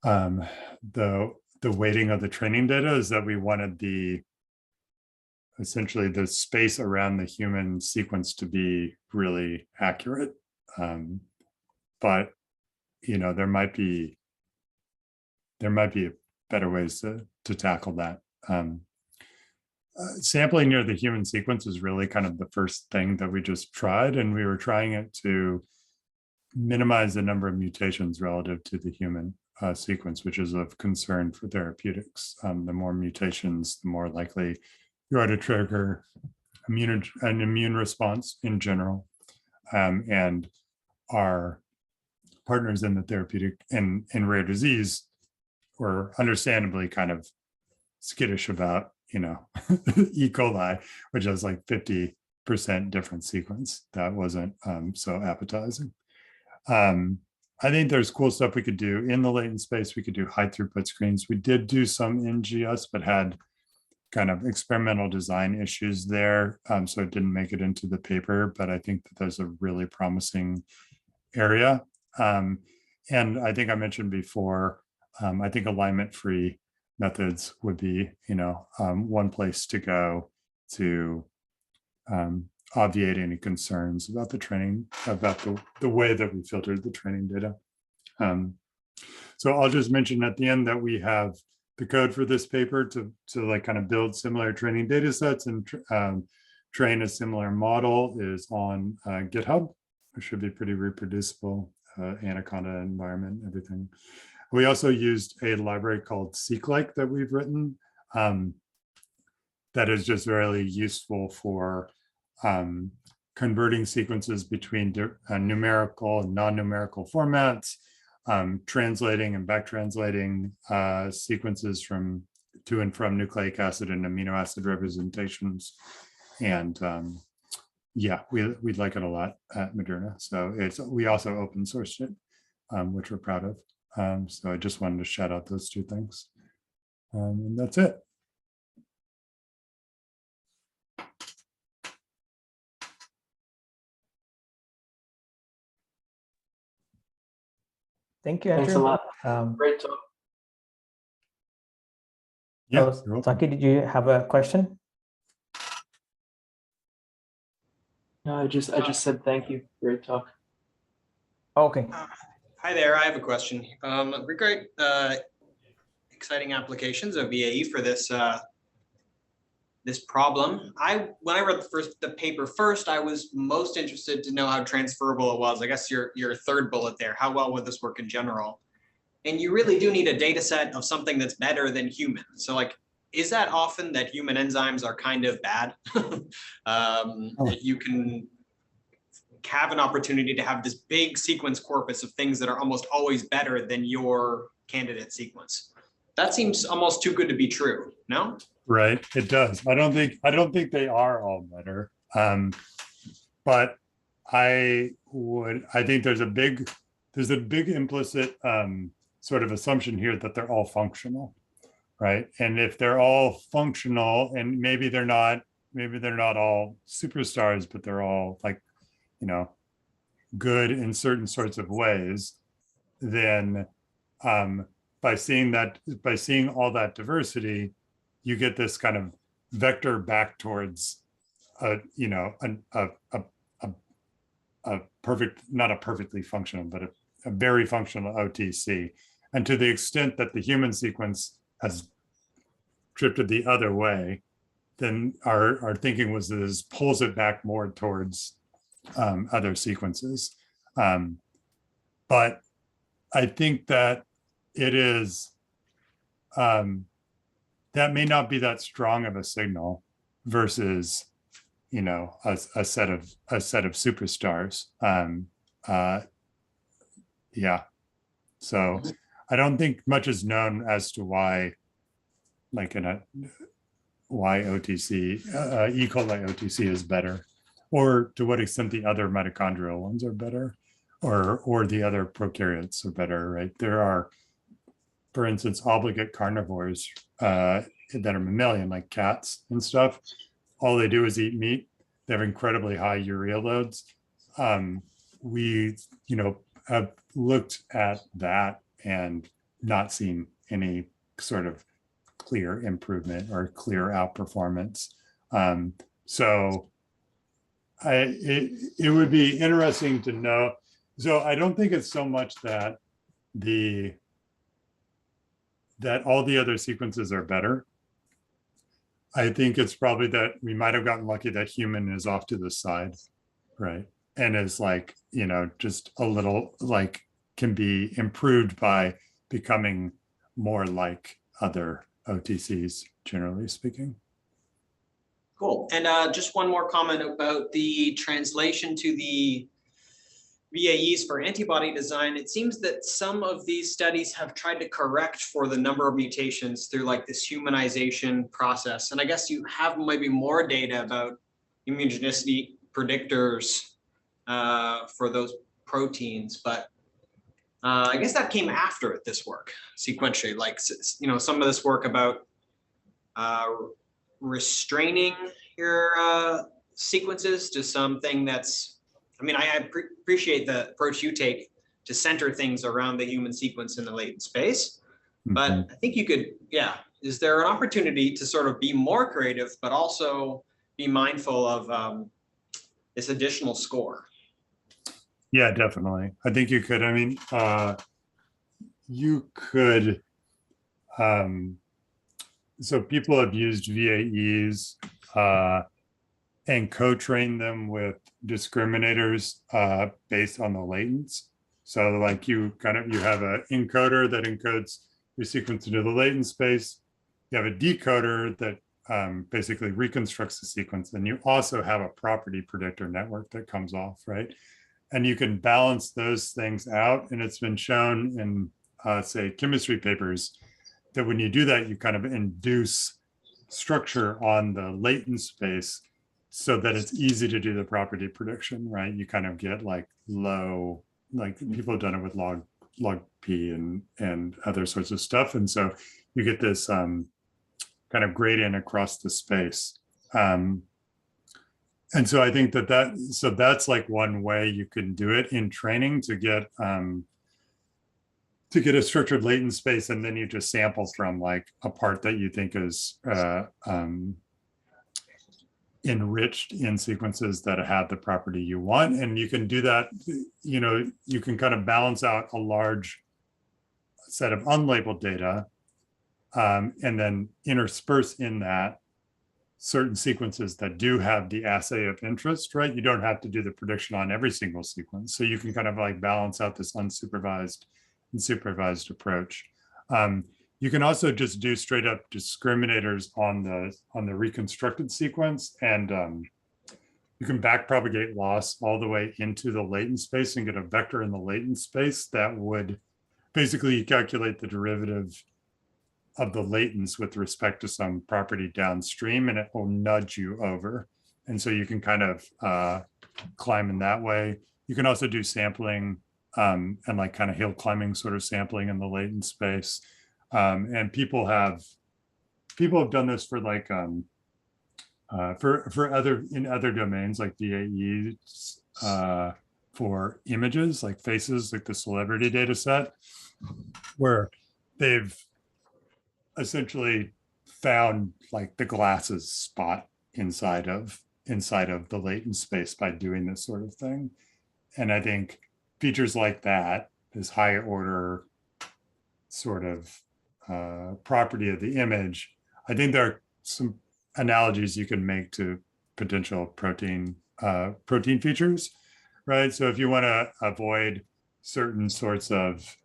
the weighting of the training data, is that we wanted essentially the space around the human sequence to be really accurate. But there might be better ways to tackle that. Sampling near the human sequence is really kind of the first thing that we just tried, and we were trying it to minimize the number of mutations relative to the human sequence, which is of concern for therapeutics. The more mutations, the more likely you are to trigger an immune response in general. And our partners in the therapeutic in rare disease were understandably kind of skittish about, E. coli, which has like 50% different sequence. That wasn't so appetizing. I think there's cool stuff we could do in the latent space. We could do high throughput screens. We did do some in GS, but had kind of experimental design issues there. So it didn't make it into the paper, but I think that there's a really promising area. And I think I mentioned before, I think alignment-free methods would be, one place to go to obviate any concerns about the training, about the way that we filtered the training data. So I'll just mention at the end that we have the code for this paper to like kind of build similar training data sets and train a similar model is on GitHub. It should be pretty reproducible, Anaconda environment, everything. We also used a library called seq-like that we've written that is just really useful for converting sequences between numerical and non-numerical formats, translating and back translating sequences to and from nucleic acid and amino acid representations. And yeah, we'd like it a lot at Moderna. So we also open sourced it, which we're proud of. So I just wanted to shout out those two things. And that's it. Thank you, Andrew. Thanks a lot. Great talk. Yeah, Zaki, did you have a question? No, I just said thank you. Great talk. Okay. Hi there, I have a question. Regarding exciting applications of VAE for this this problem. When I read the paper first, I was most interested to know how transferable it was. I guess your third bullet there, how well would this work in general? And you really do need a data set of something that's better than human. So like, is that often that human enzymes are kind of bad? That you can have an opportunity to have this big sequence corpus of things that are almost always better than your candidate sequence. That seems almost too good to be true, no? Right, it does. I don't think they are all better. But I think there's a big implicit sort of assumption here that they're all functional, right? And if they're all functional, and maybe they're not all superstars, but they're all like, good in certain sorts of ways, then by seeing all that diversity, you get this kind of vector back towards a perfect, not a perfectly functional, but a very functional OTC. And to the extent that the human sequence has drifted the other way, then our thinking was this pulls it back more towards other sequences. But I think that it is, that may not be that strong of a signal versus, a set of superstars. Yeah. So I don't think much is known as to why like in a why OTC, E. coli OTC is better, or to what extent the other mitochondrial ones are better, or the other prokaryotes are better, right? There are, for instance, obligate carnivores that are mammalian, like cats and stuff. All they do is eat meat. They have incredibly high urea loads. We, have looked at that and not seen any sort of clear improvement or clear outperformance. So it would be interesting to know. So I don't think it's so much that all the other sequences are better. I think it's probably that we might have gotten lucky that human is off to the side, right? And is like, just a little like can be improved by becoming more like other OTCs, generally speaking. Cool. And just one more comment about the translation to the VAEs for antibody design. It seems that some of these studies have tried to correct for the number of mutations through like this humanization process. And I guess you have maybe more data about immunogenicity predictors for those proteins, but I guess that came after this work sequentially, like, some of this work about restraining your sequences to something that's, I appreciate the approach you take to center things around the human sequence in the latent space, but I think you could, is there an opportunity to sort of be more creative, but also be mindful of this additional score? Yeah, definitely. I think you could. You could. So people have used VAEs and co-train them with discriminators based on the latents. So like you have an encoder that encodes your sequence into the latent space. You have a decoder that basically reconstructs the sequence. And you also have a property predictor network that comes off, right? And you can balance those things out. And it's been shown in, say, chemistry papers that when you do that, you kind of induce structure on the latent space so that it's easy to do the property prediction, right? You kind of get like low, like people have done it with log P and other sorts of stuff. And so you get this kind of gradient across the space. And so I think that's like one way you can do it in training to get a structured latent space, and then you just sample from like a part that you think is enriched in sequences that have the property you want. And you can do that, you can kind of balance out a large set of unlabeled data and then intersperse in that certain sequences that do have the assay of interest, right? You don't have to do the prediction on every single sequence. So you can kind of like balance out this unsupervised and supervised approach. You can also just do straight up discriminators on the reconstructed sequence, and you can backpropagate loss all the way into the latent space and get a vector in the latent space that would basically calculate the derivative of the latents with respect to some property downstream, and it will nudge you over. And so you can kind of climb in that way. You can also do sampling and like kind of hill climbing sort of sampling in the latent space. And people have done this for like for other domains like VAE for images like faces, like the celebrity data set, where they've essentially found like the glasses spot inside of the latent space by doing this sort of thing. And I think features like that, this higher order sort of property of the image, I think there are some analogies you can make to potential protein features, right? So if you want to avoid certain sorts of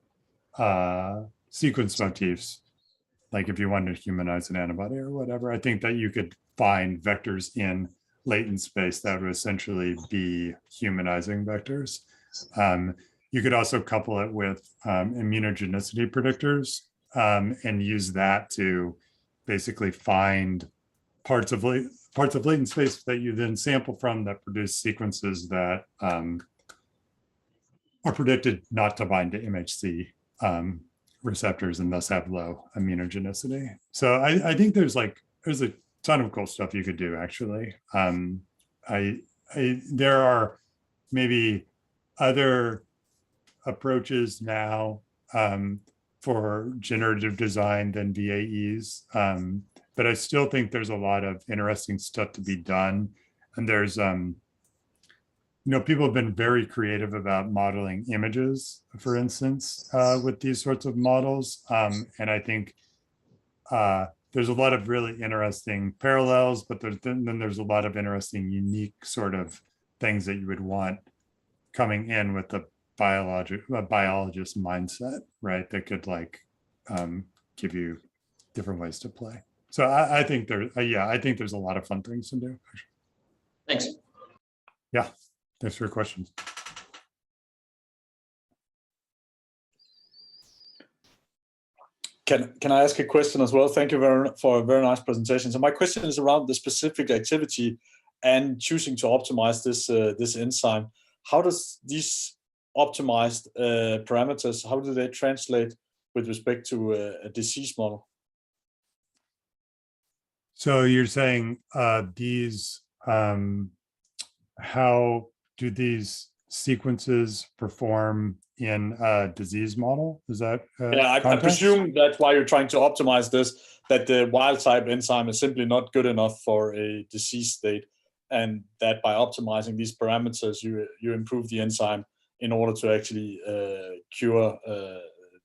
sequence motifs, like if you wanted to humanize an antibody or whatever, I think that you could find vectors in latent space that would essentially be humanizing vectors. You could also couple it with immunogenicity predictors and use that to basically find parts of latent space that you then sample from that produce sequences that are predicted not to bind to MHC receptors and thus have low immunogenicity. So I think there's a ton of cool stuff you could do actually. There are maybe other approaches now for generative design than VAEs, but I still think there's a lot of interesting stuff to be done. And there's people have been very creative about modeling images, for instance, with these sorts of models. And I think there's a lot of really interesting parallels, but then there's a lot of interesting, unique sort of things that you would want coming in with the biologist mindset, right? That could give you different ways to play. So I think I think there's a lot of fun things to do. Thanks. Yeah. Thanks for your questions. Can I ask a question as well? Thank you for a very nice presentation. So my question is around the specific activity and choosing to optimize this enzyme. How does these optimized parameters, how do they translate with respect to a disease model? So you're saying how do these sequences perform in a disease model? Is that yeah, I presume that's why you're trying to optimize this, that the wild type enzyme is simply not good enough for a disease state, and that by optimizing these parameters, you improve the enzyme in order to actually cure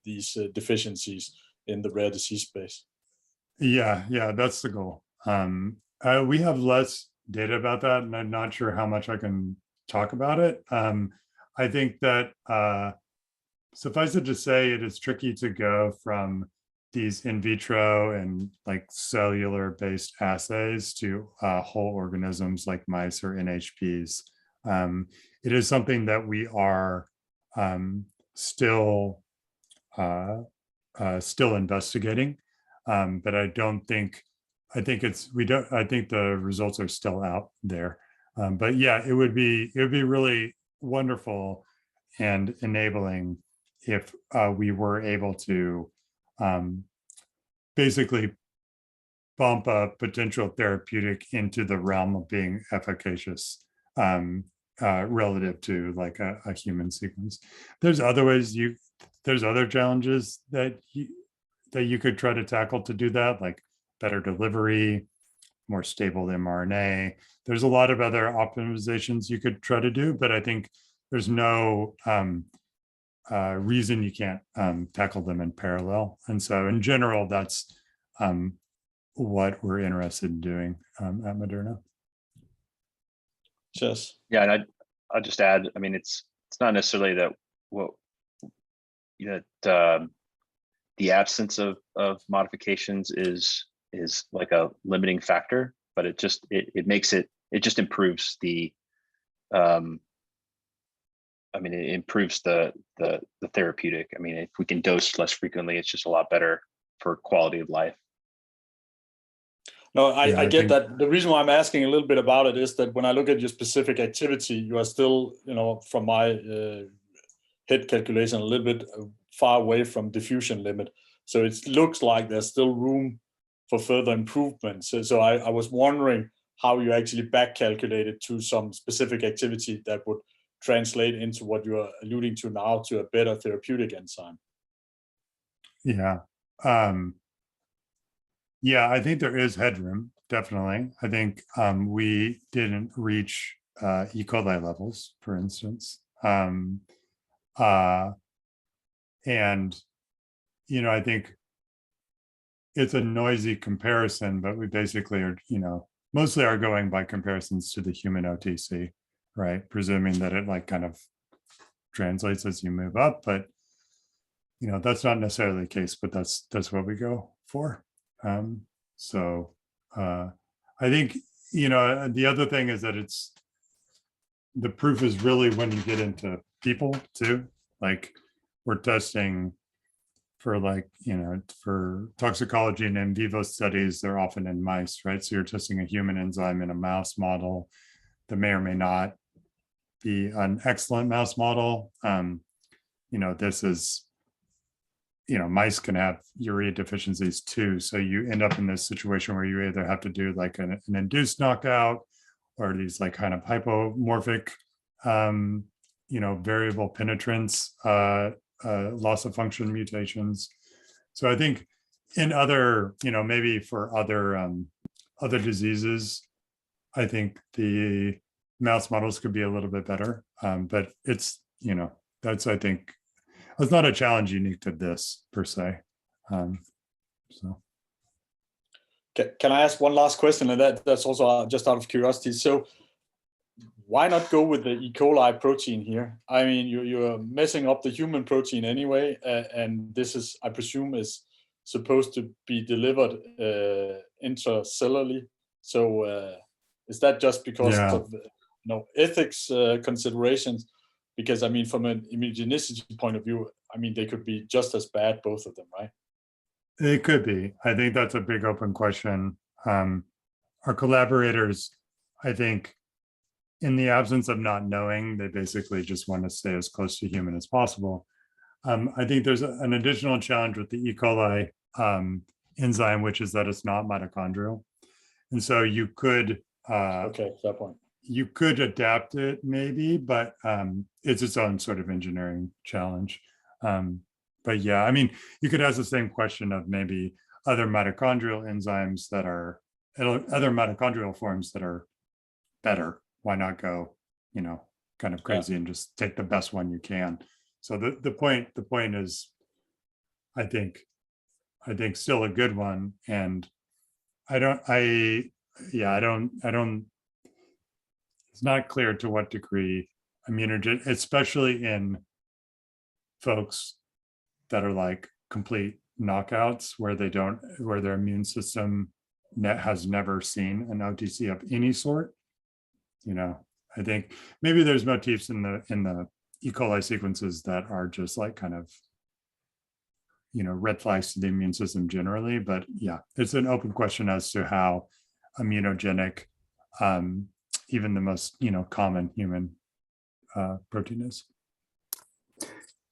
these deficiencies in the rare disease space. Yeah, that's the goal. We have less data about that, and I'm not sure how much I can talk about it. I think that suffice it to say, it is tricky to go from these in vitro and cellular based assays to whole organisms like mice or NHPs. It is something that we are still investigating, but I think the results are still out there. But yeah, it would be really wonderful and enabling if we were able to basically bump a potential therapeutic into the realm of being efficacious relative to a human sequence. There's other ways there's other challenges that you could try to tackle to do that, like better delivery, more stable mRNA. There's a lot of other optimizations you could try to do, but I think there's no reason you can't tackle them in parallel. And so in general, that's what we're interested in doing at Moderna. Yes. Yeah, and I'll just add, I mean, it's not necessarily that the absence of modifications is like a limiting factor, but it just improves the it improves the therapeutic. I mean, if we can dose less frequently, it's just a lot better for quality of life. No, I get that. The reason why I'm asking a little bit about it is that when I look at your specific activity, you are still, from my head calculation, a little bit far away from diffusion limit. So it looks like there's still room for further improvement. So I was wondering how you actually back calculated to some specific activity that would translate into what you are alluding to now, to a better therapeutic enzyme. Yeah. Yeah, I think there is headroom, definitely. I think we didn't reach E. coli levels, for instance. And, I think it's a noisy comparison, but we basically are, mostly are going by comparisons to the human OTC, right? Presuming that it kind of translates as you move up, but that's not necessarily the case, but that's what we go for. So I think, the other thing is that the proof is really when you get into people too. We're testing for like, for toxicology and in vivo studies, they're often in mice, right? So you're testing a human enzyme in a mouse model that may or may not be an excellent mouse model. This is, mice can have urea deficiencies too. So you end up in this situation where you either have to do like an induced knockout or these like kind of hypomorphic, variable penetrance, loss of function mutations. So I think in other, maybe for other diseases, I think the mouse models could be a little bit better. But it's, that's, I think, it's not a challenge unique to this per se. So. Can I ask one last question? And that's also just out of curiosity. So why not go with the E. coli protein here? I mean, you're messing up the human protein anyway, and this is, I presume, is supposed to be delivered intracellularly. So is that just because of ethics considerations? Because I mean, from an immunogenicity point of view, I mean, they could be just as bad, both of them, right? It could be. I think that's a big open question. Our collaborators, I think, in the absence of not knowing, they basically just want to stay as close to human as possible. I think there's an additional challenge with the E. coli enzyme, which is that it's not mitochondrial. And so you could, okay, that point. You could adapt it maybe, but it's its own sort of engineering challenge. But yeah, I mean, you could ask the same question of maybe other mitochondrial enzymes that are, other mitochondrial forms that are better. Why not go, kind of crazy and just take the best one you can? So the point is, I think still a good one. And it's not clear to what degree immunogen, especially in folks that are like complete knockouts where their immune system has never seen an OTC of any sort. I think maybe there's motifs in the E. coli sequences that are just like kind of, red flags to the immune system generally. But yeah, it's an open question as to how immunogenic even the most, common human protein is.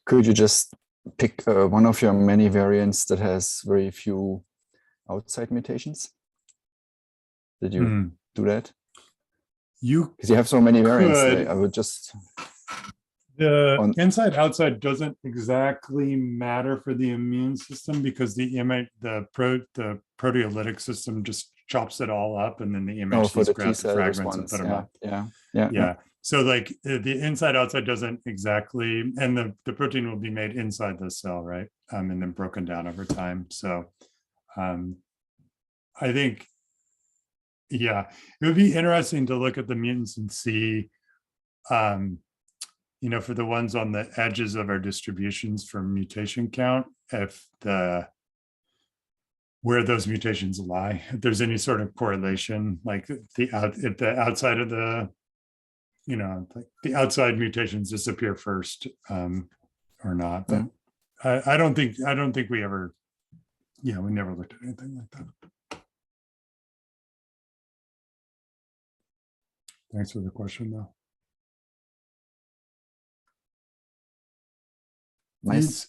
Could you just pick one of your many variants that has very few outside mutations? Did you do that? Because you have so many variants. I would just. The inside outside doesn't exactly matter for the immune system because the proteolytic system just chops it all up, and then the MHCs grab the fragments and put them up. Yeah. So like the inside outside doesn't exactly, and the protein will be made inside the cell, right? And then broken down over time. So I think, yeah, it would be interesting to look at the mutants and see, for the ones on the edges of our distributions for mutation count, where those mutations lie, if there's any sort of correlation, like if the outside of the, like the outside mutations disappear first, or not. But I don't think we ever, we never looked at anything like that. Thanks for the question, though. Nice.